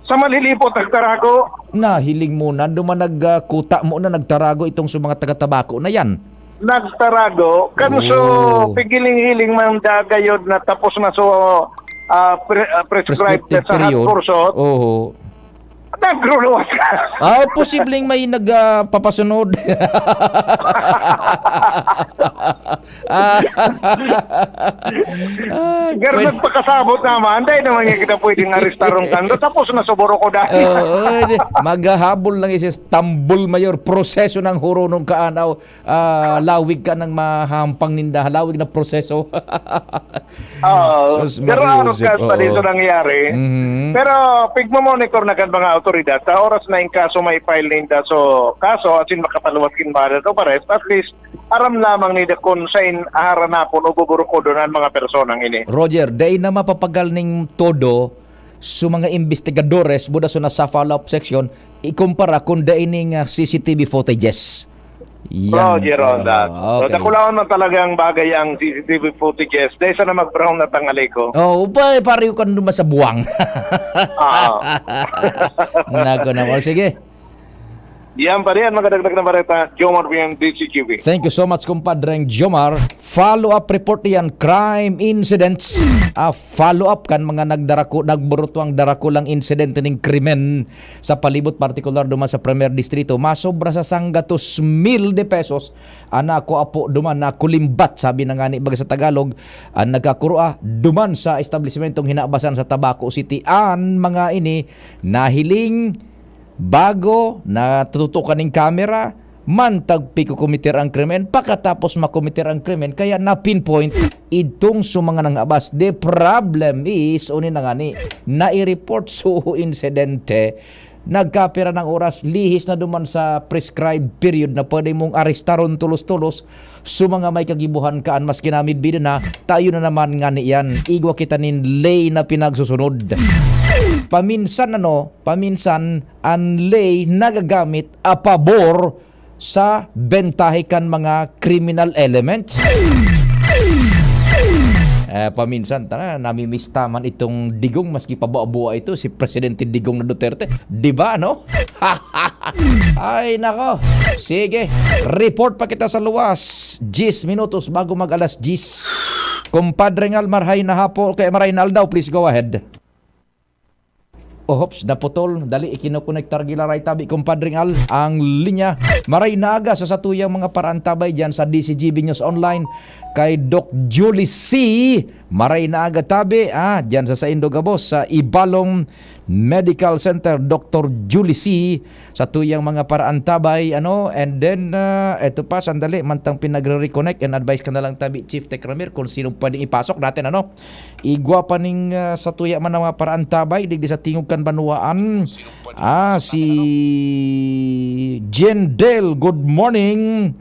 sa malilipot nagtarago. Hiling muna, duman nagkuta mo na nagtarago itong sa mga taga-tabako na yan. Nagtarago, kanso pigiling-hiling man dagayod na tapos na prescribed sa period. kursot. Oo. Nagruluwas ka. Posibleng may nagpapasunod. Pero nagpakasabot naman, dahil naman nga kita pwedeng arestarong kando, tapos na suburo ko dahil. Maghahabol lang isa Tambol Mayor, proseso ng hurunong kaanaw, lawig ka ng mahampang ninda, lawig na proseso. Pero ano ka pa dito nangyari? Pero pigmamonitor na kan mga otoridad, sa oras na yung kaso may file ninda, so kaso, asin makapaluwat kin ba ito pares, at least aram lamang nida kung saan aharanapon o buburukodo ng mga personang ini. Roger, day na mapapagal ning todo sa mga investigadores buda sa follow-up section, ikumpara kung day ning CCTV footages. Roger on that. So, Okay. nakulaon na talagang bagay ang CCTV footages. Dahil sa na mag-brown na tangali ko. Pariyo ka naman sa buwang. Nako naman. Sige. Yan pa rin, makadagdag na bareta, Jomar PM DCQB. Thank you so much, kumpadreng Jomar. Follow-up report yan, crime incidents. Follow-up kan mga nagburutwang darako lang incident ning krimen sa palibot, particular duman sa Premier Distrito. Masobra sa sanggatos mil de pesos. Anako apo duman na kulimbat, sabi na nga ni baga sa Tagalog. Nagkakurua duman sa establishmentong hinabasan sa Tabaco City. Ang mga ini nahiling bago na tututukan ng kamera, mantag pikukomiter ang krimen, pagkatapos makomiter ang krimen, kaya na-pinpoint itong mga nangabas. The problem is, unin na nga ni, na-i-report so insidente, nagkapira ng oras, lihis na duman sa prescribed period na pwede mong arestaron tulos-tulos, so mga may kagibuhan kaan, mas kinamid bida na, tayo na naman nga ni yan, igwa kita nin lay na pinagsusunod. Paminsan ang lay nagagamit a pabor sa bentahikan mga criminal elements. Paminsan namimiss man itong Digong, maski pabuwa ito si Presidente Digong na Duterte, di ba no? Ay nako, sige, report pa kita sa luwas 10 minutos bago mag alas 10. Kumpadre Ngal, marhay na hapo kay maray na daw, please go ahead. Hops, naputol. Dali, ikinukonektar gilaray tabi, kumpadring Al, ang linya. Maray naaga sa satuyang mga parantabay dyan sa DCGB News Online kay Doc Julie C. Maray naaga tabi, dyan sa Indogabos, sa Ibalong Medical Center, Dr. Julie C. Sa tuyang mga parantabay, and then, eto pa, sandali, mantang pinagre-reconnect, and advice ka na lang tabi, Chief Tech Ramir, kung sinong pwedeng ipasok natin, igwa pa ning sa tuya man ng mga parantabay, digdi sa tingog kan Banuaan, si Jendel, good morning.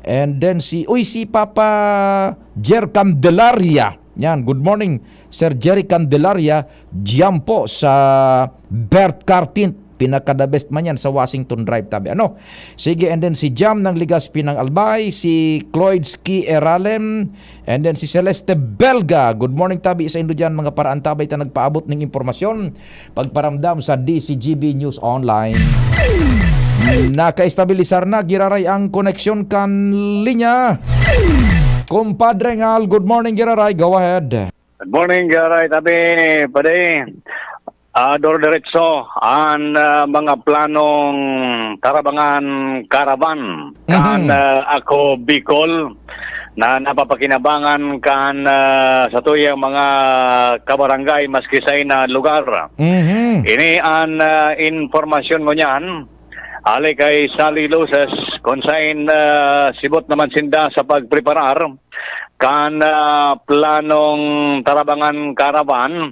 And then si Papa Jer Candelaria. Yan, good morning Sir Jerry Candelaria. Diyan po sa Bert Cartint, pinaka-the best man yan sa Washington Drive tabi. Sige, and then si Jam ng Ligaspi ng Albay, si Cloydski Eralem, and then si Celeste Belga. Good morning tabi sa Indo dyan, mga paraan tabay ta nagpaabot ng impormasyon, pagparamdam sa DCGB News Online. Naka-estabilisar na giraray ang koneksyon kan linya. Kumpadre Ngal, good morning giraray, go ahead. Good morning giraray tabi pade. Dor diretso ang mga planong Tarabangan Caravan kan ako Bicol na napapakinabangan kan sa tuyang mga kabarangay maski sa ina lugar. Ini ang informasyon mo niyan ali kay Sally Luces kung saan sibot naman sinda sa pagpreparar kan planong Tarabangan Caravan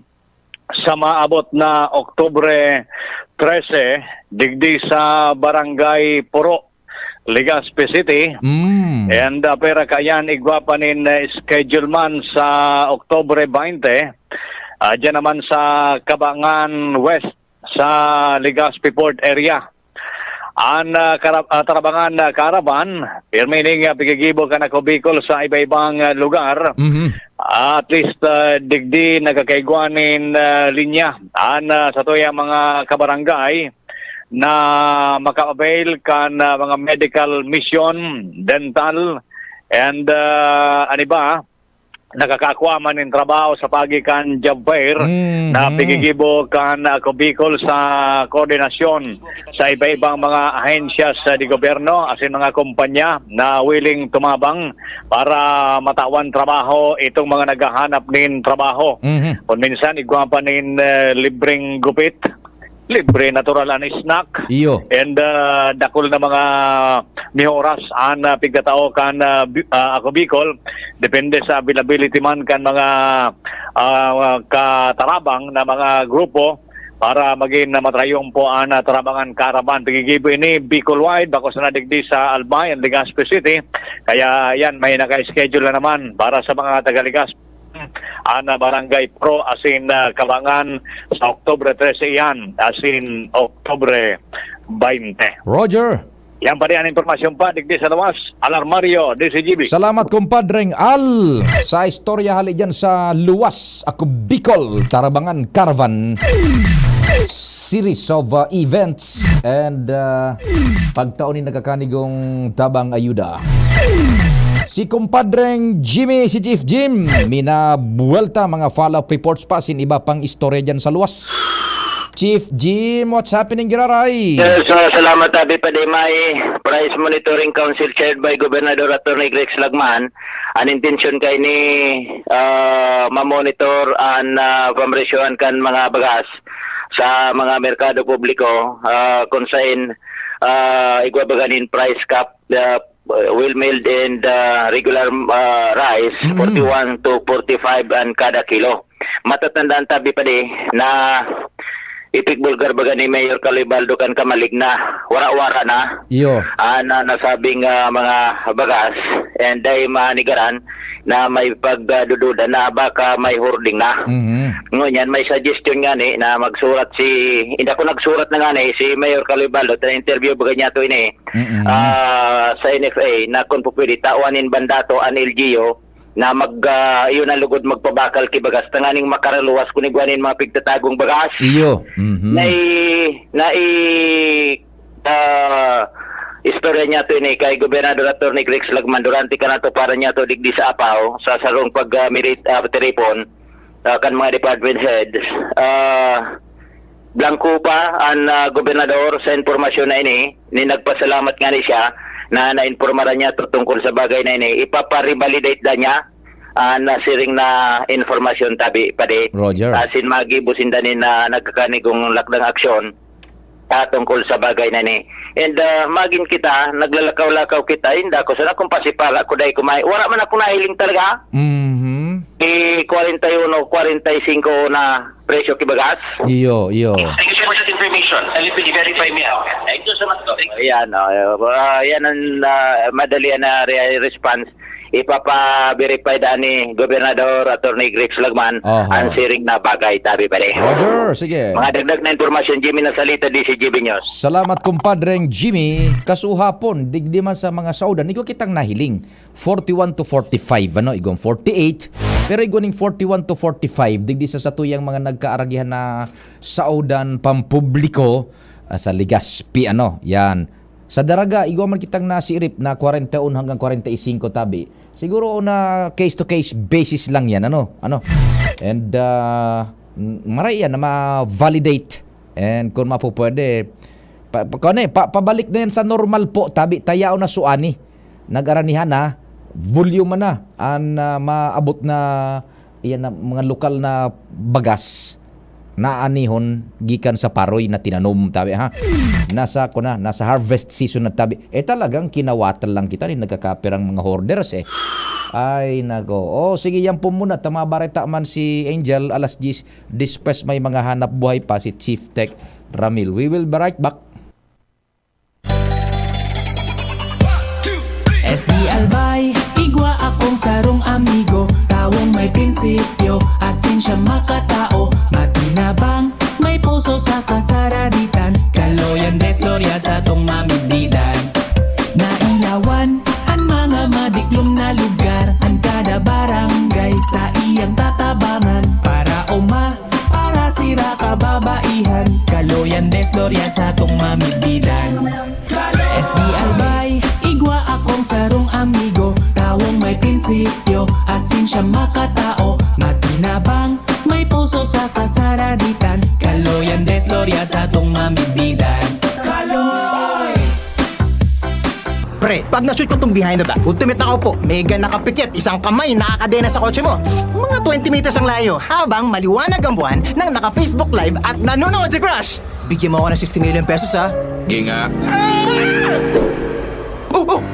sa maabot na Oktubre 13 digdi sa Barangay Puro, Legazpi City. And pera kayan igwapanin schedule man sa Oktubre 20 dyan naman sa Cabangan West sa Legazpi Port area. An tarabangan caravan, pirmining pigigibo ka na ko Bicol sa iba-ibang lugar. At least digdi nagkakaiguanin linya sa tuyang mga kabarangay na maka-avail kan mga medical mission, dental, and aniba, nakakakuha man ng trabaho sa pagikan job fair na pigigibo kan ako Bicol sa koordinasyon sa iba-ibang mga ahensya sa di gobyerno asin mga kumpanya na willing tumabang para matawan trabaho itong mga naghahanap nin trabaho. Kung minsan igwapa nin libreng gupit, libre natural an snack, and dakol na mga mihoras an pigkatao kan ako Bicol, depende sa availability man kan mga katarabang na mga grupo para maging matrayong po an tarabangan caravan. Pigigibo ini Bicol-wide, bako sa nadigdi sa Albay and Legazpi City, kaya yan may naka-schedule na naman para sa mga taga-Legazpi ana barangay pro asin Kabangan sa Oktubre 13 yan asin Oktubre 20. Roger. Yan pa rin ang informasyon pa digdi sa lawas. Alarmario, DCGB. Salamat kumpadreng Al sa istorya hali dyan sa luwas. Ako Bicol, Tarabangan Caravan. Series of events and pagtaon ni nagkakanigong tabang ayuda. Si kumpadreng Jimmy, si Chief Jim, minabuelta mga follow-up reports pa sin iba pang istorya dyan sa luwas. Chief Jim, what's happening, Giraray? Yes, salamat Abi Padimay. Price Monitoring Council chaired by Gobernador Atty. Grex Lagman. Ang intensyon kay ni ma-monitor ang pamresyohan kan mga bagas sa mga merkado publiko kung saan igwabaganin price cap well milled and regular rice 41 to 45 an kada kilo. Matatandaan tabi pa di na ipigbulgar baga ni Mayor Calibaldo kan kamalig na wara-wara na na nasabing mga bagas and ay manigaran na may pagdududa na baka may hoarding na. Ngunyan may suggestion nga ni na magsurat hindi ako nagsurat na nga ni si Mayor Calibaldo na interview baga niya to ini sa NFA na kung po pwede tawanin bandato an LGU na yun ang lugod magpabakal kay bagas tanganing makaraluwas kung igwanin mga pigtatagong bagas istorya niya to ini kay Gobernador Atty. Grex Lagman durante ka na to para niya to digdi sa apaw sa sarong pag-telefon kan mga department heads blanco pa ang gobernador sa informasyon na ini ni nagpasalamat nga ni siya na nainformaran niya tungkol sa bagay na ini ipapa-revalidate na niya na siring na informasyon tabi pade asin magibusin danin na nagkakanigong lakdang aksyon tungkol sa bagay na ni and magin kita naglalakaw-lakaw kita hindi ako sana kung pasipala ko dahil kumay wala man ako nahiling talaga 41 45 na presyo kibagas. Iyo. Thank you so much for the information. I'll verify me out. Thank you so much. Yan ang madali na response. Ipapa-verify da ni Gobernador Atty. Grex Lagman ang siring na bagay tabi pa rin. Roger, sige. Mga dagdag na informasyon, Jimmy Nasalita, DCGB News. Salamat kumpadreng Jimmy. Kasuhapon, digdi man sa mga saudan, igo kitang nahiling. 41 to 45, igong 48. Pero iguning 41 to 45, digdi sa satuyang mga nagkaaragihan na saudan pampubliko sa Legazpi, yan. Sa daraga, igaw man kitang nasirip na 41 hanggang 45 tabi. Siguro na case-to-case basis lang yan, And maray yan na ma-validate. And kung mapupwede, pabalik na yan sa normal po, tabi, tayao na suani. Nag-aranihan na, volume na, maabot na, mga lokal na bagas na anihon gikan sa paroy na tinanom tabi nasa harvest season na tabi talagang kinawatan lang kita ni nagkakapirang mga hoarders ay nago sige yan po muna tamabareta man si Angel alas 10 dispes may mga hanap buhay pa si Chief Tech Ramil. We will be right back. SD Albay, igwa akong sarong amigo, tawong may prinsipyo, asin siya makatao, matinabang, may puso sa kasaraditan, kaloyan des gloria sa tong mami. kababaihan, Kaloyan des Gloria sa tong mamibidan. SD Albay, igwa akong sarong amigo, tawong may prinsipyo, asin siya makatao, matinabang, may puso sa kasaraditan, Kaloyan des Gloria sa tong mamibidan. Kaloy! Pre, pag na-shoot ko tong behind the back, ultimate na po, mega nakapikit, isang kamay nakakadena sa kotse mo. Mga 20 meters ang layo, habang maliwanag ang buwan nang naka-Facebook Live at nanonood si Crush. Bigyan mo ako ng 60 million pesos ha. Inga. Oh!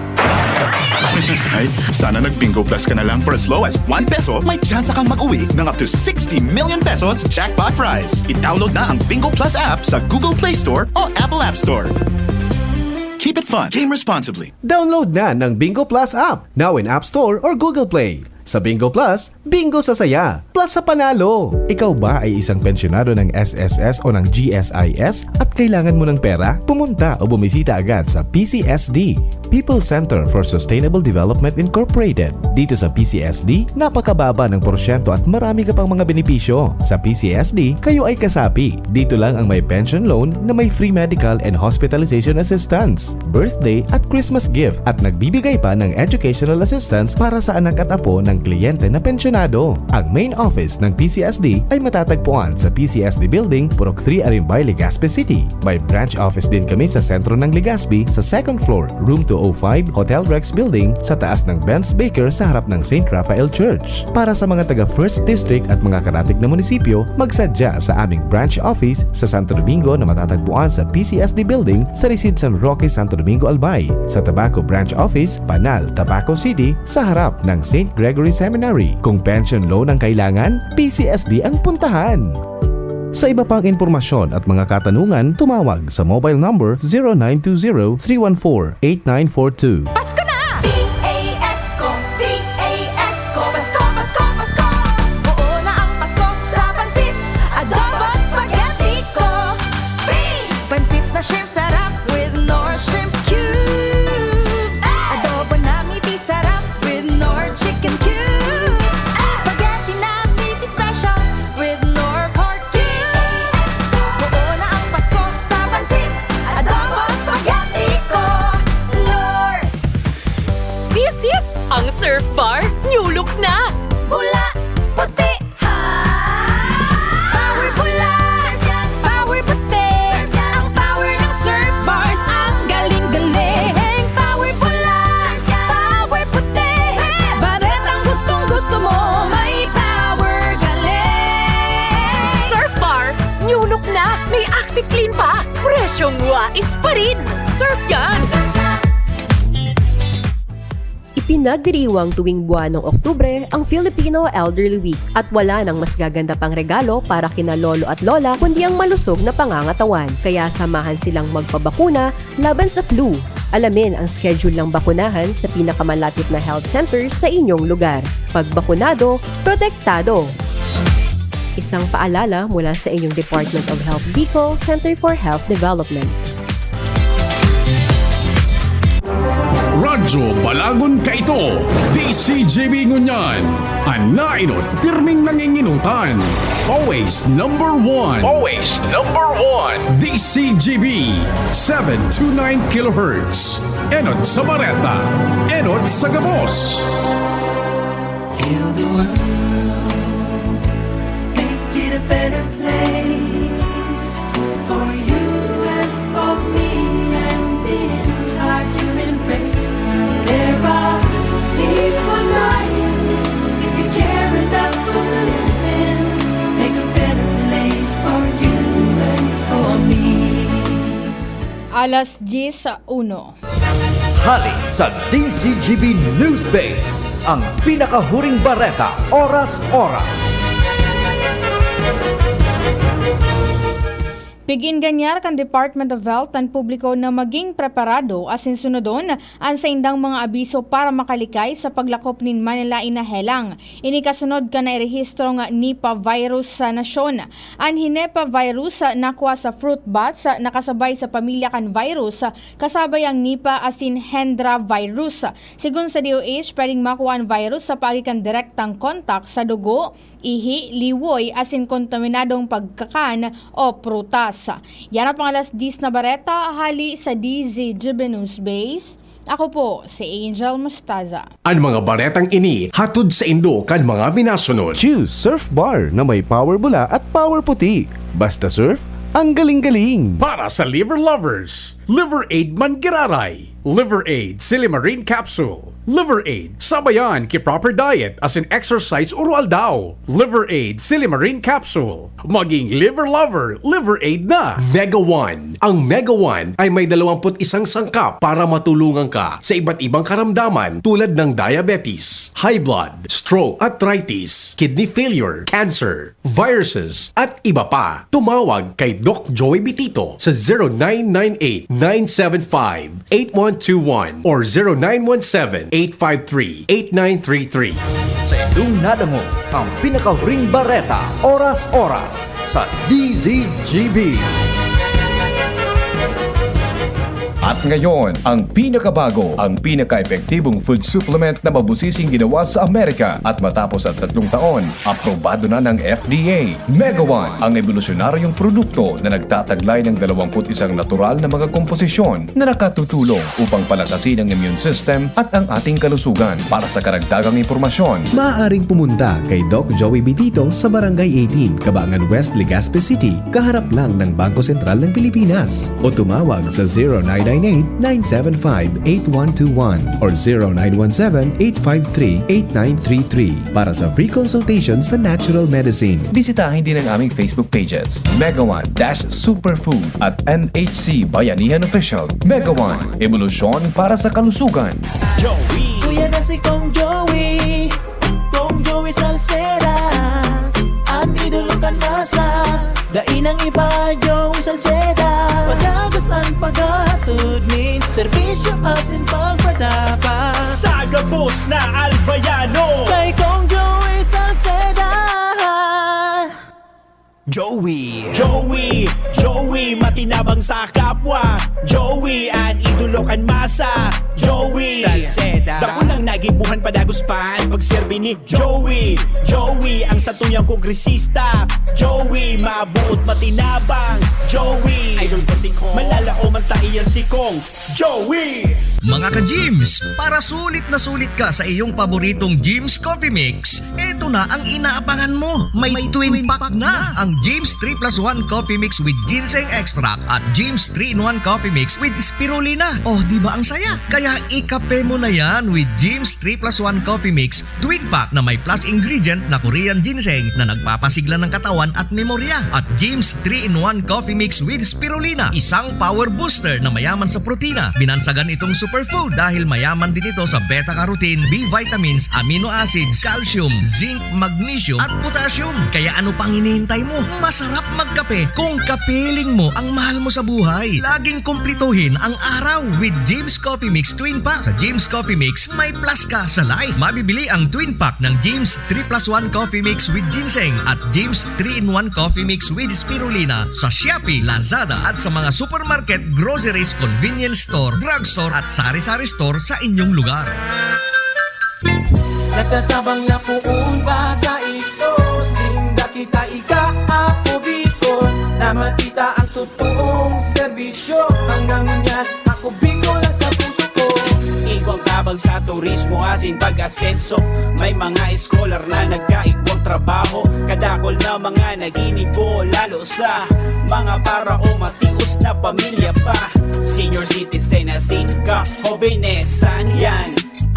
Ay, sana nag-Bingo Plus ka na lang for as low as 1 peso. May tsansa kang mag-uwi ng up to 60 million pesos jackpot prize. I-download na ang Bingo Plus app sa Google Play Store o Apple App Store. Keep it fun. Game responsibly. Download na ng Bingo Plus app, now in App Store or Google Play. Sa Bingo Plus, bingo sa saya, plus sa panalo. Ikaw ba ay isang pensyonado ng SSS o ng GSIS at kailangan mo ng pera? Pumunta o bumisita agad sa PCSD, People Center for Sustainable Development Incorporated. Dito sa PCSD, napakababa ng porsyento at marami ka pang mga benepisyo. Sa PCSD, kayo ay kasapi. Dito lang ang may pension loan na may free medical and hospitalization assistance, birthday at Christmas gift at nagbibigay pa ng educational assistance para sa anak at apo ng kliyente na pensyonado. Ang main office ng PCSD ay matatagpuan sa PCSD Building, Purok 3, Arimbay, Legazpi City. May branch office din kami sa sentro ng Legazpi sa 2nd floor, room 205, Hotel Rex Building, sa taas ng Benz Baker sa harap ng St. Raphael Church. Para sa mga taga 1st District at mga karatig na munisipyo, magsadya sa aming branch office sa Santo Domingo na matatagpuan sa PCSD Building sa Resid San Roque, Santo Domingo, Albay. Sa Tabaco Branch Office, Panal, Tabaco City, sa harap ng St. Gregory Seminary. Kung pension loan ang kailangan, PCSD ang puntahan. Sa iba pang impormasyon at mga katanungan, tumawag sa mobile number 0920-314-8942. Pasko na! P-A-S-Co, P-A-S-Co, Pasko, Pasko, Pasko. Oo na ang Pasko sa pansit, adobo spaghetti ko. Pansit na shrimp sarap with Nor shrimp cubes. Adobo na meaty sarap with Nor chicken cubes. Spaghetti na meaty special with Nor pork cubes. Oo na ang Pasko sa pansit, adobo spaghetti ko. Nor! This is ang Surf Bar, new look na! Bula, puti, ha! Power bula, surf yan. Power puti, surf yan. Ang power ng surf bars, ang galing-galing. Power bula, surf yan. Power puti, surf yan. Baret ang gustong-gusto mo, may power galing. Surf Bar, new look na! May active clean pa! Presyong wais pa rin! Surf yan! Ipinagdiriwang tuwing buwan ng Oktubre ang Filipino Elderly Week at wala nang mas gaganda pang regalo para kina lolo at lola kundi ang malusog na pangangatawan. Kaya samahan silang magpabakuna laban sa flu. Alamin ang schedule ng bakunahan sa pinakamalapit na health center sa inyong lugar. Pag bakunado, protektado. Isang paalala mula sa inyong Department of Health Bicol Center for Health Development. Radyo Balagon Kaito, DCJB Ngunyan, Anainot, pirming nanginginutan. Always number one. Always number one. DCJB, 729 kHz. Enot sa Bareta, Enot sa Gabos. Heal the world, make it a better place for you and for me and the entire human race. There are people dying. If you care enough for the living, make a better place for you and for me. Alas 10:01. Hali sa DCGB Newsbase, ang pinakahuring bareta oras-oras. Pigin ganyar kan Department of Health ang publiko na maging preparado asin sunodon ang sa indang mga abiso para makalikay sa paglakop nin Manila inahelang. Ini kasunod ka na irehistro nga Nipah virus sa nasyon. Ang Nipah virus nakuha sa fruit bats nakasabay sa pamilya kan virus kasabay ang Nipah asin Hendra virus. Sigun sa DOH, pwedeng makuha ang virus sa pagikan direktang kontak sa dugo, ihi, liwoy asin kontaminadong pagkakan o prutas. Yan ang pangalas 10 na bareta, ahali sa DZGB News Base. Ako po, si Angel Mustaza. Ang mga baretang ini, hatod sa Indo kan mga minasunod. Choose Surf Bar na may power bula at power puti. Basta surf, ang galing-galing. Para sa liver lovers, Liver Aid Mangiraray, Liver Aid Silimarine Capsule, Liver Aid sabayan ki proper diet as in exercise oral daw. Liver Aid Silimarine Capsule, maging liver lover, Liver Aid na. Mega One. Ang Mega One ay may 21 sangkap para matulungan ka sa iba't ibang karamdaman tulad ng diabetes, high blood, stroke, arthritis, kidney failure, cancer, viruses, at iba pa. Tumawag kay Doc Joey Bitito sa 0998-975-8121 or 0917-853-8933. Sa inyong nadango ang pinaka-ring bareta oras-oras sa DZGB. At ngayon, ang pinakabago, ang pinaka-epektibong food supplement na mabusising ginawa sa Amerika at matapos at 3 taon, aprobado na ng FDA. Mega One, ang evolusyonaryong produkto na nagtataglay ng 21 natural na mga komposisyon na nakatutulong upang palakasin ang immune system at ang ating kalusugan. Para sa karagdagang impormasyon, Maaaring pumunta kay Doc Joey Bitito sa Barangay 18, Cabangan West, Legazpi City, kaharap lang ng Bangko Sentral ng Pilipinas. O tumawag sa 0998-975-8121 or 0917-853-8933 para sa free consultation sa natural medicine. bisitahin din ang aming Facebook pages, Mega One-Superfood at NHC Bayanihan Official. Mega One, evolusyon para sa kalusugan. Joey! Kuya na si Kong Joey Salceda. Ang idolo ka nasa dainang iba yung Salceda. Padagas ang paghatod nin serbisyo asin pagpadapas. Sagabos na Albayano! Kay Kong Joey Salceda. Joey, matinabang sa kapwa. Joey, ang idolo kan masa. Joey, Salceda. Dako lang nagibuhan padaguspan pagserbi ni Joey, ang satuyang kongresista. Joey, mabuot matinabang. Joey, idol ko si Kong. Malalao man taiyan si Kong. Joey! Mga ka-Jims, para sulit na sulit ka sa iyong paboritong Jims Coffee Mix, eto na ang inaabangan mo. May twin pack na ang Jims 3+1 Coffee Mix with Ginseng Extract at Jims 3-in-1 Coffee Mix with Spirulina. Oh, di ba ang saya? Kaya ikape mo na yan with Jims 3+1 Coffee Mix twin pack na may plus ingredient na Korean ginseng na nagpapasigla ng katawan at memorya. At Jims 3-in-1 Coffee Mix with Spirulina, isang power booster na mayaman sa protina. Binansagan itong superfood dahil mayaman din ito sa beta-carotene, B vitamins, amino acids, calcium, zinc, magnesium at potassium. Kaya ano pang hinihintay mo? Masarap magkape kung kapiling mo ang mahal mo sa buhay. Laging kumplituhin ang araw with Jims Coffee Mix Twin Pack. Sa Jims Coffee Mix, may plus ka sa life. Mabibili ang Twin Pack ng Jims 3+1 Coffee Mix with Ginseng at Jims 3-in-1 Coffee Mix with Spirulina sa Shopee, Lazada at sa mga supermarket, groceries, convenience store, drugstore at sari-sari store sa inyong lugar. Nagtatabang na puong bata ito. Sinda kita ika ako Bicol. Na matita ang totoong serbisyo. Hanggang ngunyan ako Bicol lang sa puso ko. Igwang tabang sa turismo asin pag-asenso. May mga scholar na nagkaigwang trabaho. Kadakol na mga naginibo lalo sa mga para o matius na pamilya pa. Senior citizen asin ka hobenesan yan.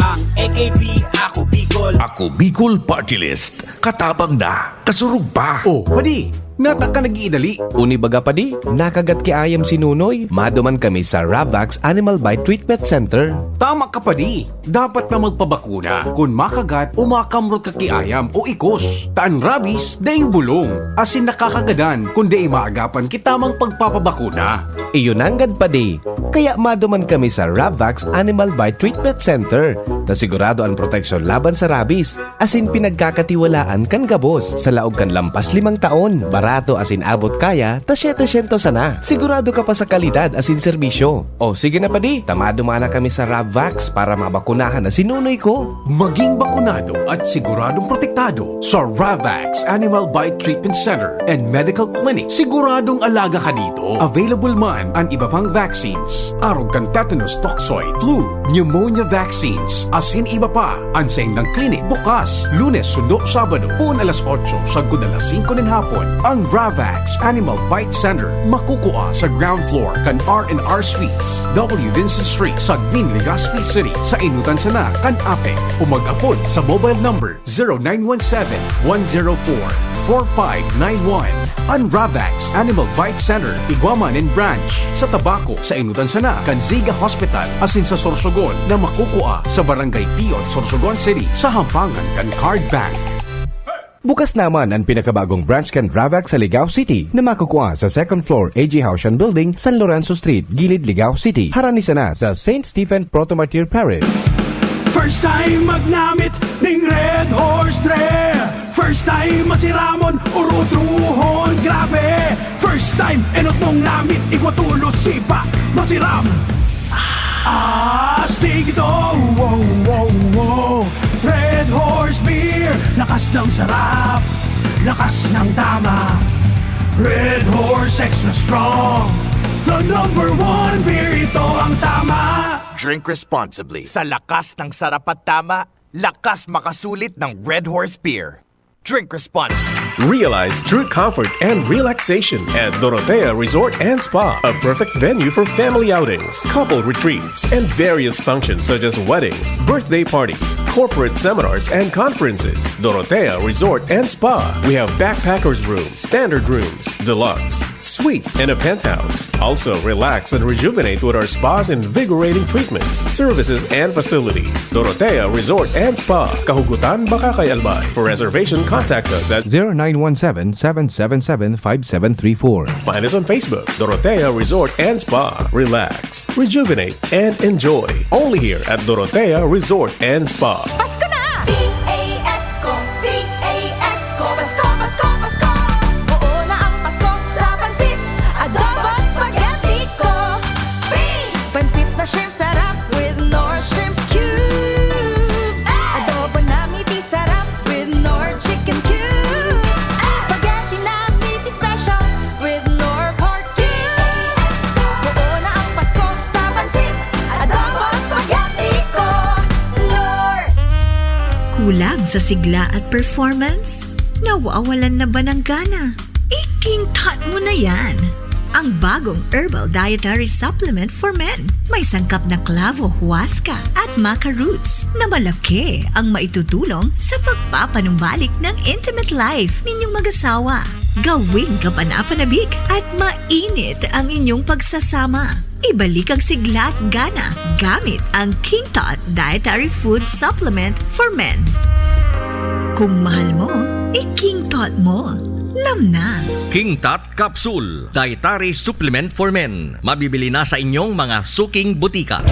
Ang AKP Ako Bicol. Ako Bicol Party List. Katabang na, kasurug pa. Oh, pwede. Nataka nag-iidali. Uni baga pa di, nakagat ki ayam si Nunoy, maduman kami sa Ravax Animal Bite Treatment Center. Tama ka pa di. Dapat na magpabakuna kung makagat o makamrot ka kiayam o ikos. Taan rabies, daing bulong. Asin nakakagadan kung di maagapan kitamang pagpapabakuna. Iyon anggad pa di. Kaya maduman kami sa Ravax Animal Bite Treatment Center. Ta sigurado ang proteksyon laban sa rabies. Asin pinagkakatiwalaan kan gabos. Sa laog kan lampas 5 taon. Barato asin abot kaya, ta 700 sana. Sigurado ka pa sa kalidad asin serbisyo. O sige na pa di, tamado mana kami sa Ravax para mabakunahan na sinunoy ko. Maging bakunado at siguradong protektado sa Ravax Animal Bite Treatment Center and Medical Clinic. Siguradong alaga ka dito. Available man ang iba pang vaccines. Arog kang tetanus toxoid, flu, pneumonia vaccines, asin iba pa. Ang saindang clinic bukas, Lunes, Sundo, Sabado, pun alas 8, sagud alas 5 ng hapon. Ang Ravax Animal Bite Center makukuha sa ground floor kan R&R Suites, W. Vincent Street, Sagbin, Legazpi City. Sa inutan sana kan Ape. Umag-apod sa mobile number 0917-104-4591. Ang Ravax Animal Bite Center, Iguaman and Branch. Sa Tabaco, sa inutan sana kan Ziga Hospital, asin sa Sorsogon na makukuha sa Barangay Piot, Sorsogon City, sa Hampangan kan Card Bank. Bukas naman ang pinakabagong branch kan Ravax sa Ligao City na makukuha sa second floor AG Haushan Building, San Lorenzo Street, Gilid, Ligao City. Haranisa na sa St. Stephen Proto-Martyr Parish. First time magnamit ning Red Horse Dre. First time masiramon urutruhon grabe. First time enot nung namit igwatulo sipa masiram. Astig ito, wow, wow, wow. Red Horse Beer, lakas ng sarap, lakas ng tama. Red Horse Extra Strong, the #1 beer, ito ang tama. Drink responsibly. Sa lakas ng sarap at tama, lakas makasulit ng Red Horse Beer. Drink responsibly. Realize true comfort and relaxation at Dorotea Resort and Spa, a perfect venue for family outings, couple retreats, and various functions such as weddings, birthday parties, corporate seminars, and conferences. Dorotea Resort and Spa. We have backpackers rooms, standard rooms, deluxe, suite, and a penthouse. Also, relax and rejuvenate with our spas and invigorating treatments, services, and facilities. Dorotea Resort and Spa, Kahugutan, Bakakay, Albay. For reservation, contact us at 0917-777-5734. Find us on Facebook, Dorotea Resort and Spa. Relax, rejuvenate, and enjoy. Only here at Dorotea Resort and Spa. Pasko na! P-A-S-Co, P-A-S-Co, Pasko, Pasko, Pasko. Oo na ang Pasko sa pansit, adobo, spaghetti ko. Pansit na shrimp sarap with Nor Shrimp Cubes. Adobo na meaty sarap with Nor Chicken Cubes. Spaghetti na meaty special with Nor Pork Cubes. Oo na ang Pasko sa pansit, adobo, spaghetti ko. Nor! Kulang sa sigla at performance? Nawawalan na ba ng gana? Iking-tot mo na yan! Ang bagong herbal dietary supplement for men. May sangkap na clavo, huasca at maca roots na malaki ang maitutulong sa pagpapanumbalik ng intimate life ninyong mag-asawa. Gawing kapanapanabik at mainit ang inyong pagsasama. Ibalik ang sigla at gana gamit ang King Tot Dietary Food Supplement for Men. Kung mahal mo, i-King Tot mo. Lam na. King Tot Capsule, Dietary Supplement for Men. Mabibili na sa inyong mga suking butika.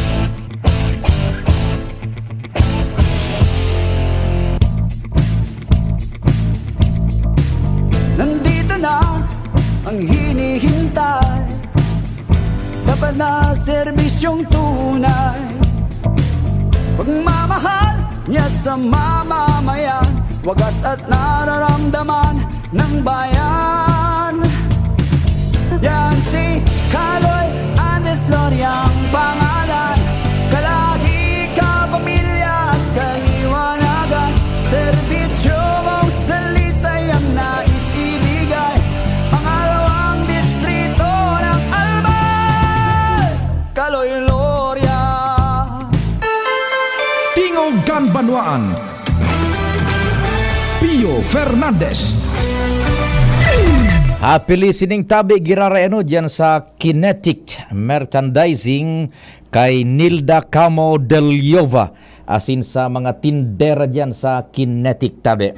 Nandito na ang hinihintay, dapat na serbisyong tunay. Pagmamahal niya sa mamamayan, wagas at nararamdaman ng bayan. Yan si Kaloy Andes Loriang pangalan, kalahi ka, pamilya at kaliwanagan. Serbisyo mong dalisay ang nais ibigay, pangalawang distrito ng Albay, Kaloy Loria. Tingog Ganbanwaan, Pio Fernandez. Happy listening tabi Giraray ano dyan sa Kinetic Merchandising kay Nilda Camo Delyova asin sa mga tindera dyan sa Kinetic tabi.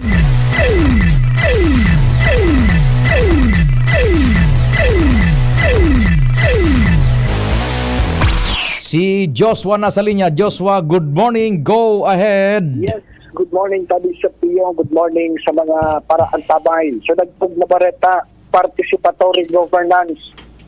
Si Joshua nasa linya. Joshua, good morning. Go ahead. Yes, good morning Tabi sa Pio. Good morning sa mga paraantabay. Sa Dagpug na Bareta, participatory governance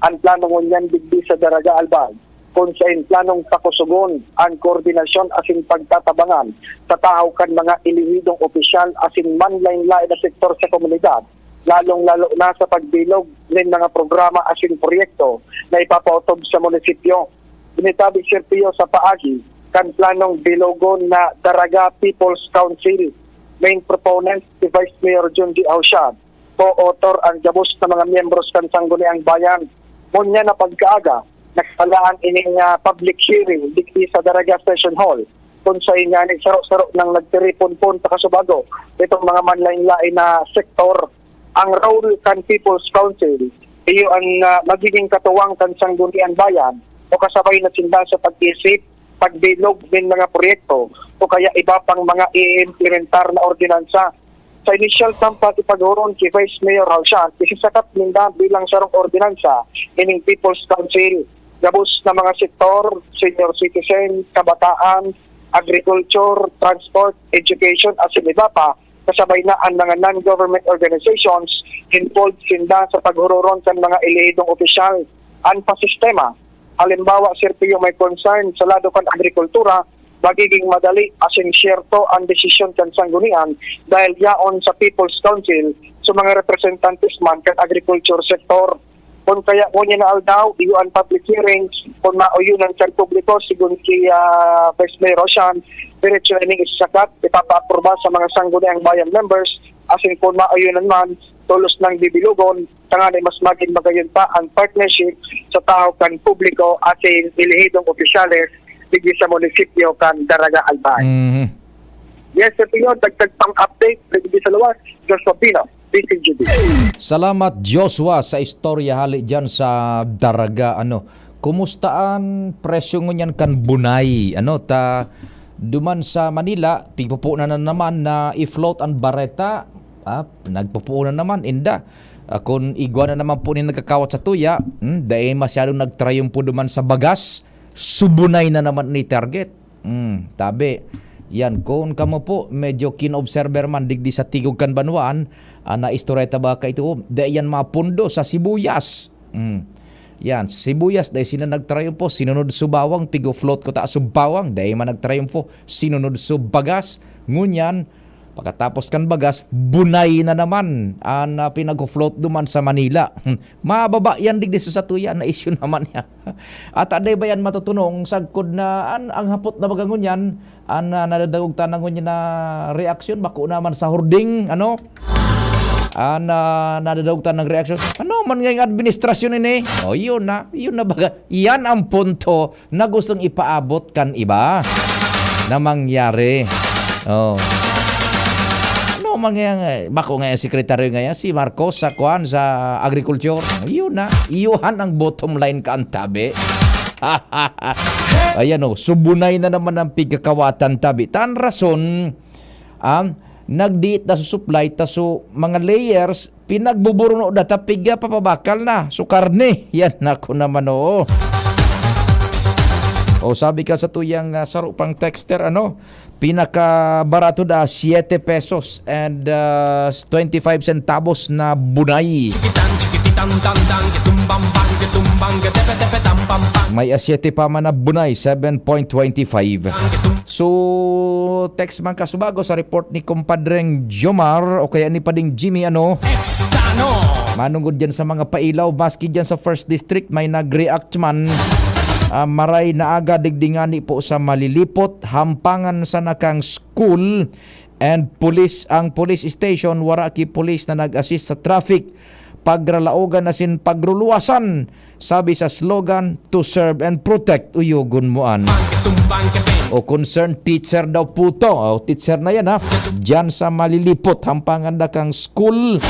ang planong unyan digdi sa Daraga Albay. Kung sa planong takusugon ang koordinasyon asin pagtatabangan sa tao kan mga ilihidong opisyal asin manlain-lain na sektor sa komunidad. Lalong-lalo na sa pagbilog ng mga programa asin proyekto na ipapautob sa munisipyo. Binitabi Sir Pio sa paagi kan planong bilogon na Daraga People's Council. Main proponent si Vice Mayor John D. Aushad. Co-author ang gabos na mga miyembros kan Sangguniang Bayan. Munya na pagkaaga, nagsalaan ining public hearing dikti sa Daraga Session Hall. Kung sa inyanig saro-saro ng nagtiripon-pon sa Kasubago, itong mga manlain-lain na sektor, ang role kan People's Council, iyo ang magiging katuwang kan Sangguniang Bayan o kasabay na sinda sa pag-isip, pagbilog ng mga proyekto o kaya iba pang mga i-implementar na ordinansa. Sa initial sampat ipaghuron kay Vice Mayor Aushad, isisakat ninda bilang sarong ordinansa ining People's Council. Gabos na mga sektor, senior citizen, kabataan, agriculture, transport, education, asin iba pa, kasabay na ang mga non-government organizations involved sinda sa paghuron kan mga ilihidong opisyal. Ang pasistema, halimbawa Sir Pio may concern sa lado kan agrikultura, magiging madali asin syerto ang desisyon kan sanggunian dahil yaon sa People's Council sa mga representantes man kan agriculture sector. Kung kaya mo niya na aldaw, iyo ang public hearings, kung mauyunan kan publiko, sigun kay Vice Mayor Roshan, diretso na ining isasakat, ipapa-aproba sa mga sangguniang bayan members, asin kung mauyunan man, tulos ng bibilugon, tanganay mas maging magayon pa ang partnership sa tao kan publiko asin ilihidong opisyales digdi sa munisipyo kan Daraga Albay. Yes, Sir Pio, dagdag pang update digdi sa luwas, Joshua Pino, DCGD. Salamat Joshua sa istorya hali dyan sa Daraga. Kumustaan presyo ngunyan kan bunay? Duman sa Manila, pigpupunan na naman na i-float ang bareta. Nagpupunan naman, inda. Kung igwa na naman po ni nagkakawat sa tuya, dahil masyadong nagtrayong po duman sa bagas, subunay na naman ni target. Tabi, yan, kung kamo po, medyo kin-observer man digdi sa Tigog kan Banwaan, na istoreta ba ka ito, dahil yan mapundo sa sibuyas. Yan, sibuyas, dahil sina nagtrayong po, sinunod subawang, pigo-float ko ta subawang, dahil man nagtrayong po, sinunod subagas, ngunyan, pagkatapos kan bagas, bunay na naman ang pinag-float duman sa Manila. Mababa yan digdi sa satuya na issue naman niya. At aday ba yan matutunong sagkod na ang hapot na bagangon yan, ang nadadagog tanang ngunyan na reaksyon, bako naman sa hording, nadadagog tanang reaksyon. Man ngayong administrasyon ini? Yun na baga. Yan ang punto na gustong ipaabot kan iba na mangyari. Bako nga sekretaryo nga si Marcos sa agriculture. Iyuhan ang bottom line ka ang tabi. Ayan subunay na naman ang pigkakawatan tabi. Tan rason nagdiit na sa supply so mga layers pinagbuburuno data piga papabakal na so karne. Yan ako naman sabi ka sa tuyang saro pang texter pinaka barato da 7 pesos and 25 centavos na bunay. May 7 pa man na bunay 7.25. So text man kasubago sa report ni kumpadreng Jomar o kaya ni pading Jimmy manungod dyan sa mga pailaw maski dyan sa first district may nag-react man. Maray na aga digdingani po sa Malilipot, hampangan sa nakang school and ang police station, waraki police na nag-assist sa traffic, pagralaogan na sin pagruluwasan, sabi sa slogan, to serve and protect, uyugon moan. Concerned teacher daw po to, teacher na yan dyan sa Malilipot, hampangan na kang school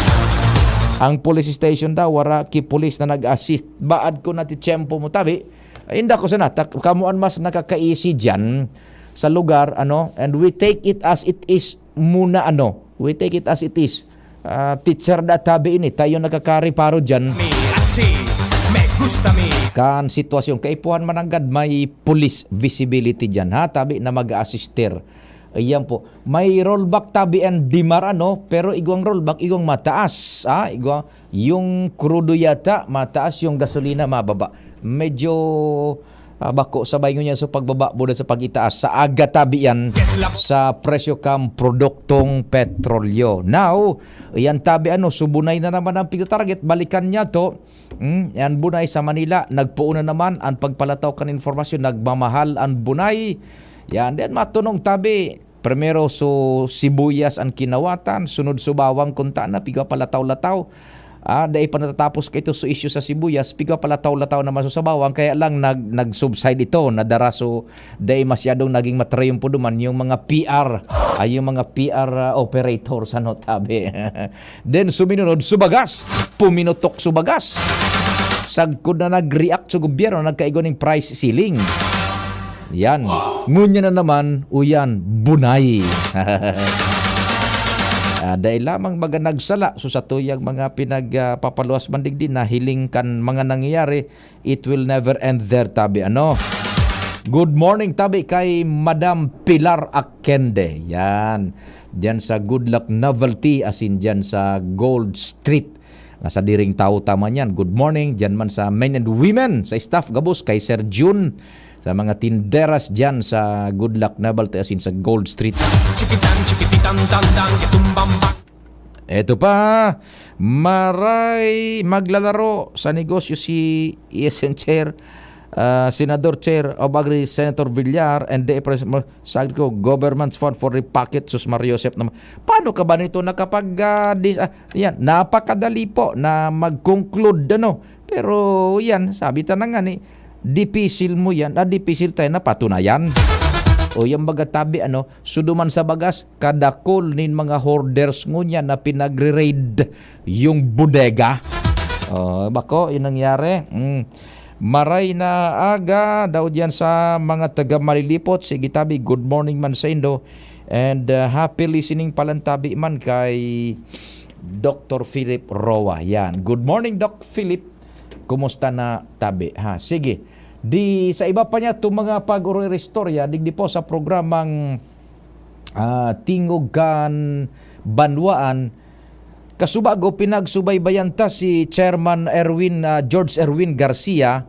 Ang police station daw, wara ki police na nag-assist. Baad ko na ti tiyempo mo tabi. Inda ko sana, kamuan mas nakakaisi dyan sa lugar, and we take it as it is muna, we take it as it is. Teacher da tabi ini, tayo nakakari paro dyan. Kan sitwasyon, kaipuhan mananggad, may police visibility dyan, tabi na mag-assister. Ayan po. May rollback tabi and dimar pero igwang rollback igwang mataas. Igwang yung crudo yata mataas, yung gasolina mababa. Medyo bako sabay niya sa pagbaba buda sa pag-itaas sa aga tabi yan sa presyo kam produktong petrolyo. Now, yan tabi subunay na naman ang target, balikan niya to. Yan bunay sa Manila, nagpuuna naman ang pagpalataw kan informasyon, nagmamahal ang bunay. Yan, then matunong tabi. Primero so sibuyas ang kinawatan, sunod so bawang kunta na, piga palataw-lataw. Dahil pa natatapos ka ito so issue sa sibuyas, piga palataw-lataw naman so sa bawang, kaya lang nag-subside ito, nadara so dahil masyadong naging matrayon po duman yung mga PR, yung mga PR operators tabi. Then suminunod subagas, puminutok subagas. Sagkod na nag-react sa gobyerno, nagkaigo ng price ceiling. Yan. Ngunya na naman, uyan, bunay. Dahil lamang mga nagsala, so sa tuyang mga pinagpapaluwas bandig din na hiling kan mga nangyayari, it will never end there, tabi. Good morning, tabi, kay Madam Pilar Akende. Yan. Diyan sa Good Luck Novelty, as in diyan sa Gold Street. Nasa diring tao tama yan. Good morning. Diyan man sa men and women, sa staff gabos, kay Sir June, sa mga tinderas dyan sa Good Luck Novelty, as in sa Gold Street. Eto pa, maray maglalaro sa negosyo si ESN Chair, Senador Chair Obagri, Senator Villar, and the sabi ko, government fund for repacket, sus Mario Joseph naman. Paano ka ba nito nakapag yan, napakadali po na mag-conclude pero yan, sabi ta na nga ni, dipisil mo yan, dipisil tayo na patunayan. O yung baga tabi, suduman sa bagas, kadakol nin mga hoarders ngunya na pinagre-raid yung bodega. Bako, yun nangyari. Maray na aga daw diyan sa mga taga Malilipot. Sige tabi, good morning man sa Indo. And happy listening palantabi man kay Dr. Philip Roa. Yan. Good morning, Doc Philip. Kumusta na tabi? Sige. Di sa iba pa niya itong mga pag-restorya, digdi po sa programang Tingugan Banwaan, kasubago pinagsubaybayan ta si Chairman George Erwin Garcia,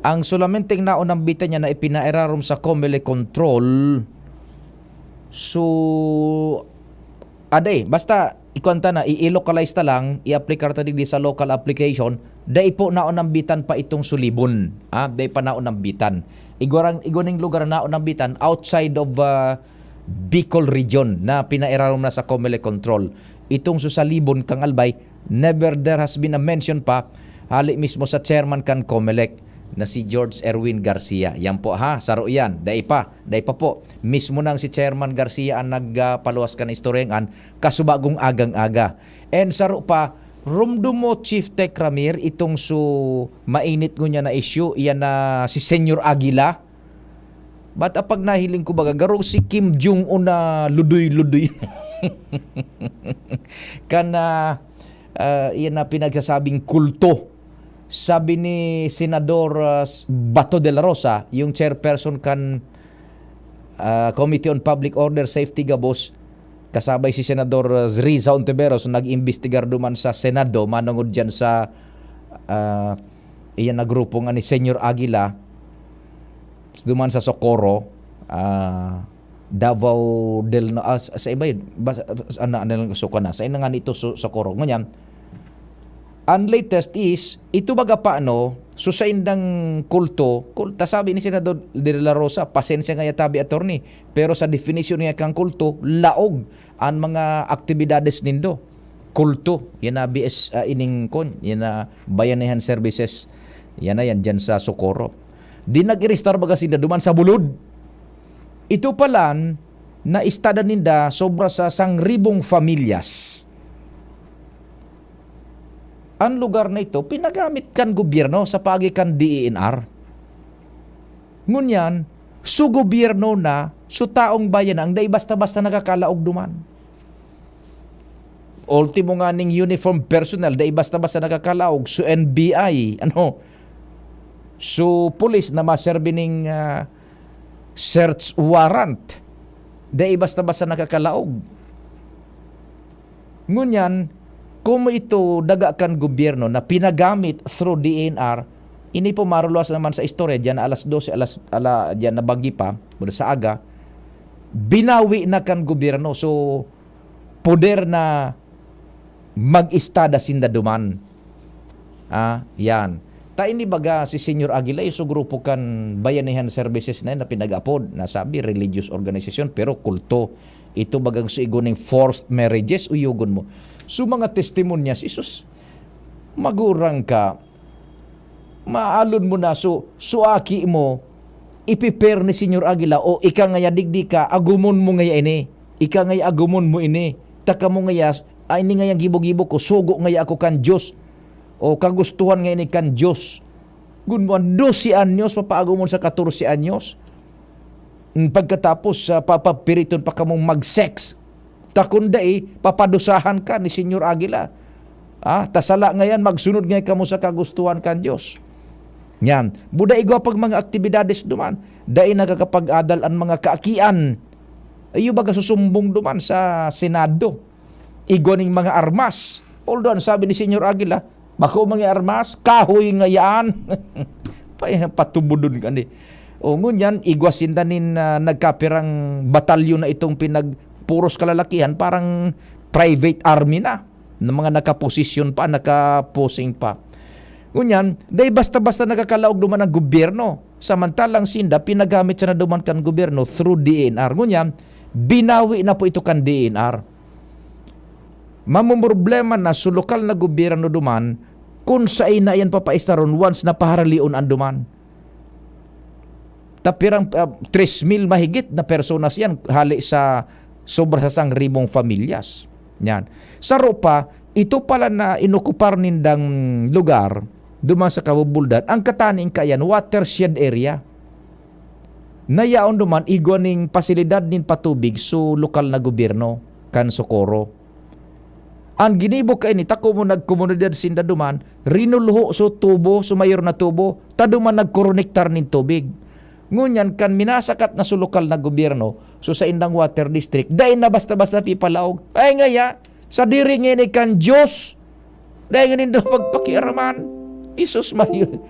ang solamenteng naunang bita niya na ipinaerarom sa COMELEC control. So, basta ikwanta na, i-localize ta lang, i-applicate ta digdi sa local application, dahil po naunambitan pa itong sulibon. Dahil pa naunambitan. Iguning lugar naunambitan outside of Bicol region na pinairarom na sa COMELEC control. Itong susalibon kang albay, never there has been a mention pa, hali mismo sa chairman kan COMELEC na si George Erwin Garcia. Yan po saro yan. Dahil pa po. Mismo nang si Chairman Garcia ang nagpaluwas ka na istoryengan, kasubagong agang-aga. And saro pa, rumdum mo Chief Tech Ramir, itong mainit ko niya na issue, iyan na si Senyor Aguila. Ba't apag nahiling ko baga, garo si Kim Jong-un na ludoy-ludoy. Kana, iyan na pinagsasabing kulto. Sabi ni Senador Bato de la Rosa, yung chairperson kan Committee on Public Order Safety Gabos, kasabay si Senador Riza Ontiveros, nag-imbestigar duman sa Senado, manungod dyan sa iyan na grupo nga ni Senyor Aguila, duman sa Socorro, Davao del sa iba yun, sa ina nga nito Socorro. Nganyan, ang latest is, ito baga paano, sa indang kulto, sabi ni Senador de la Rosa, pasensya nga yatabi attorney, pero sa definition niya kang kulto, laog ang mga aktibidades nindo. Kulto, yan na BS yan na Bayanihan Services, yan na yan dyan sa Socorro. Di nag-i-restart baga sila duman sa bulod. Ito palan, na istada ninda sobra sa 1,000 familyas. ang lugar na ito pinagamit kan gobyerno sa pagikan DENR. Ngunyan, su gobyerno na, su taong bayan ang dai basta-basta nakakalaog duman. Ultimo nga ning uniform personnel, dai basta-basta nakakalaog, su NBI, su police na maserbi ning search warrant, dai basta-basta nakakalaog. Ngunyan, kung ito dagakan gobyerno na pinagamit through DNR, ini po maruluas naman sa istorya, dyan alas 12, dyan nabanggi pa, sa aga, binawi na kan gobyerno. So, poder na mag-istada sinda duman. Yan. Ta ini baga si Senyor Aguila, yung grupo kan Bayanihan Services na yun, na pinag-apod, na sabi, religious organization, pero kulto. Ito bagang suiguning forced marriages, uyugon mo. So mga testimonyas, isus, magurang ka, maalon mo na, suaki mo, ipiper ni Senyor Aguila, o ika ngaya digdi ka, agumon mo ngaya ini, ika ngaya agumon mo ini, taka mo ngaya, ay ini ngayang gibo-gibo ko, sugo ngaya ako kan Diyos, o kagustuhan ngaya ni kan Diyos. Gunmuan, 12 anyos, papaagumon sa 14 anyos, pagkatapos papapiriton pa kamong mag-sex, takundai papadusahan ka ni Senyor Aguila. Tasala ngayon magsunod ngayon kamo sa kagustuhan kan Diyos. Yan. Buda igwa pag mga aktibidades duman, dai nakakapag-adal ang mga kaakian. Ayo baga susumbong duman sa Senado. Igwa ning mga armas. Although sabi ni Senyor Aguila, bako mga armas, kahoy ngayaan. Patubudon ka ni. O ngunyan, igwasin danin nagkapirang batalyon na itong pinagpuros kalalakihan, parang private army na, ng mga nakaposisyon pa, nakaposing pa. Ngunyan, dahil basta-basta nakakalaog duman ang gobyerno. Samantalang sinda, pinagamit siya na duman kan gobyerno through DNR. Ngunyan, binawi na po ito kan DNR. Mamumroblema na sa lokal na gobyerno duman, kung sa ina yan papaistaron once na paharalion ang duman. Tapirang 3,000 mahigit na personas yan hali sa sobra sa 1,000 familyas. Yan. Sa Ropa, ito pala na inokupar nindang lugar duman sa Kabubuldan, ang kataning kayan watershed area. Nayaon duman igwaning pasilidad nin patubig so lokal na gobyerno kan Socorro. Ang ginibo kay ni tako mo nagkomunidad sinda duman, rinuluho so tubo, so mayor na tubo, taduman nagkoronektar nin tubig. Ngunyan kan minasakat na sa lokal na gobyerno, so sa indang water district, dahil na basta-basta pipalaog. Ay ngaya, sa diri ngayon kan Diyos, dahil ngayon daw magpakiaraman, Isus Mario.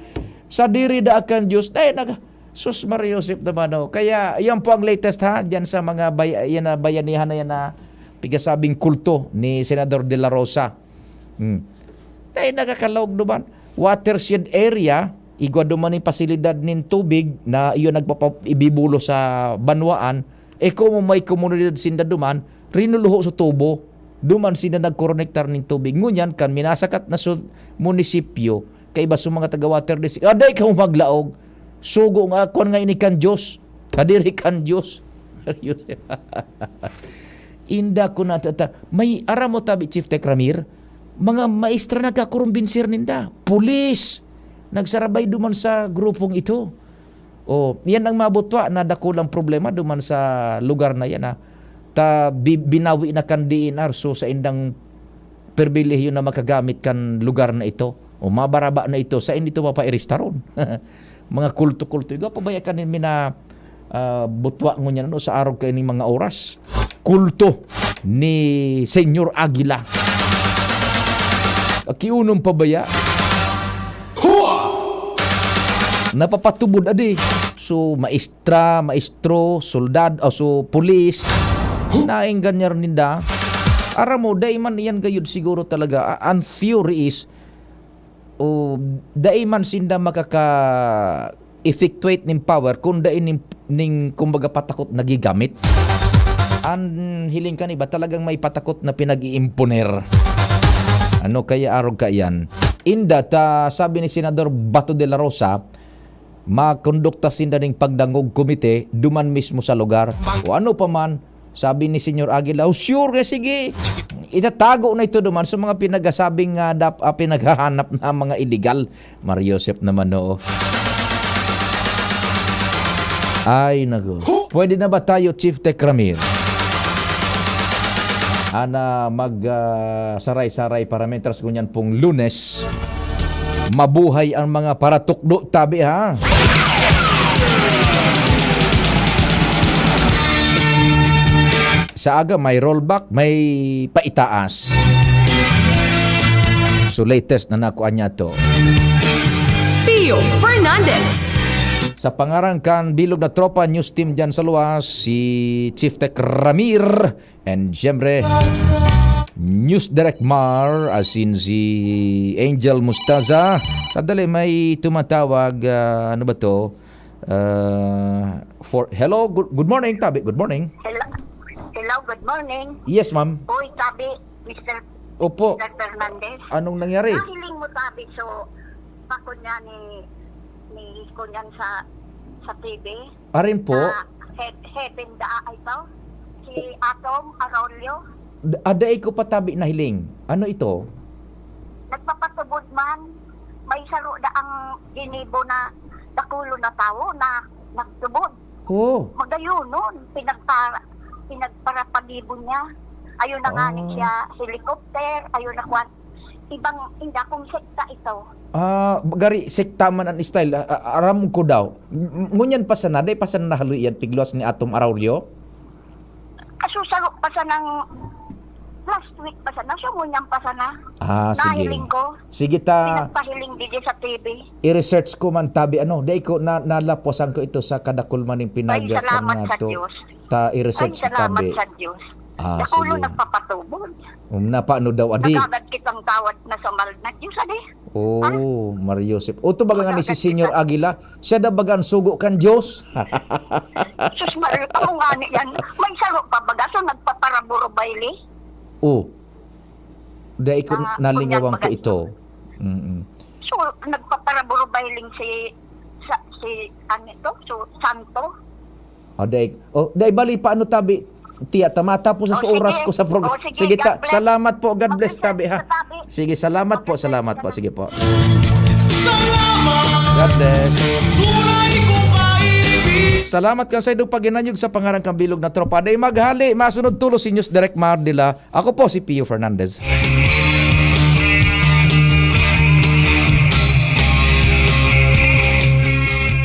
Sa diri da kan Diyos, dahil na, Sus Mario Joseph naman. Kaya yan po ang latest dyan sa mga bayanihan na yan na pigasabing kulto ni Senador De La Rosa. Dahil nakakalaog naman, watershed area, igwa duman yung pasilidad nin tubig na iyon nagpapabibulo sa banwaan, kung may komunidad sinda duman, rinuluho sa tubo, duman sinda nagkoronektar nin tubig. Ngunyan kan minasakat na munisipyo, kaiba sa mga taga-water district, aday ka maglaog, sugo nga, kung nga ini kan Diyos, kadiri kan Diyos. Inda ko na may aramo tabi, Chief Tech Ramir, mga maestra nagkakurumbinsir ninda, pulis, nagsarabay duman sa grupong ito. Yan ang mabutwa na dakulang problema duman sa lugar na yan. Binawi na kan DNR so sa indang perbilihyo na makagamit kan lugar na ito. Mabaraba na ito. Sa indito papairistarong. Mga kulto-kulto. Ito pabayakan nimi na butwa ngunyan sa araw kayo ng mga oras. Kulto ni Senyor Aguila. Kiunong pabaya. Napapatubod adi. So maestro, soldad, so pulis, naing ganyan ninda. Aram mo, daiman yan gayud siguro talaga. Ang theory is, daiman sinda makaka-effectuate ng power kung dain ning kumbaga patakot nagigamit. Ang hiling ka ba talagang may patakot na pinag-iimponer. Ano kaya arog ka yan? Inda, sabi ni Senador Bato de la Rosa, makondukta sinda ning pagdangog komite duman mismo sa lugar. O ano pa man, Sabi ni Senyor Aguila, oh, sure, sige. Itatago na ito naman sa mga pinagasabing pinaghahanap na mga illegal. Mario Joseph naman, no. Ay, nago. Pwede na ba tayo, Chief Tech Ramir? Ana saray-saray para mentras kunyan pong Lunes. Mabuhay ang mga paratukdo tabi, ha. Sa aga may rollback, may paitaas. So latest na nakuha niya to. Pio Fernandez. Sa pangarangkan bilog na tropa news team dyan sa luwas, si Chief Tech Ramir and siyempre News Direct Mar, as in si Angel Mustaza. Sadali may tumatawag, ano ba to? Hello, good morning, Tabi. Good morning. Hello, good morning. Yes, ma'am. Uy, Tabi, Mr. Opo. Mr. Fernandez. Anong nangyari? Nahiling mo, Tabi, so pakunya ni kunyan sa TV. Arin po? Heaven da ay to. Si Atom Arroyo. Aday ko patabi na hiling. Ano ito? Nagpapatubod man. May saro da ang ginibo na dakulo na tao na nagtubod. Oh. Magayon nun. Pinagparapagibo niya. Ayun na nga siya helicopter. Ayun na kwan. Ibang inda kung sekta ito. Gari sektaman ang style. Aram ko daw. Ngunyan pa sana, day pa sana nahalo yan piglos ni Atom Arroyo? Kasusaro pa sa ng last week pa sana. So ngunyan pa sana. Sige. Nahiling ko. Sige ta. Pinagpahiling DJ sa TV. I-research ko man tabi. Day ko nalaposan ko ito sa kadakulmaning Ay, salamat sa to. Diyos. Ta i-research Ay, salamat tabi. sa Diyos. Sige. Dakulo nagpapatubod. Napaano daw adi? Nagagad kitang tawad na sa mahal na Diyos, adi. Oh, Mario Joseph. O to baga nga ni si Senyor Aguila, siya da bagan sugo kan Diyos. Sus, Mario, ako nga yan. May saro pa baga, so nagpaparaburo baili. Oh. Dahil ko nalingawang ko kunyan ito. So, nagpaparaburo bailing si ano ito, so, Santo. Dahil bali paano tabi? Tiya, matapos sa oras ko sa program. Sige, salamat po. God bless, tabi, ha. Sige, salamat po. Sige po. God bless. Salamat ka sa idong paginanyog sa pangarang kambilog na tropa. Day maghali, masunod tulo si News Direct Mar Dila. Ako po si Pio Fernandez.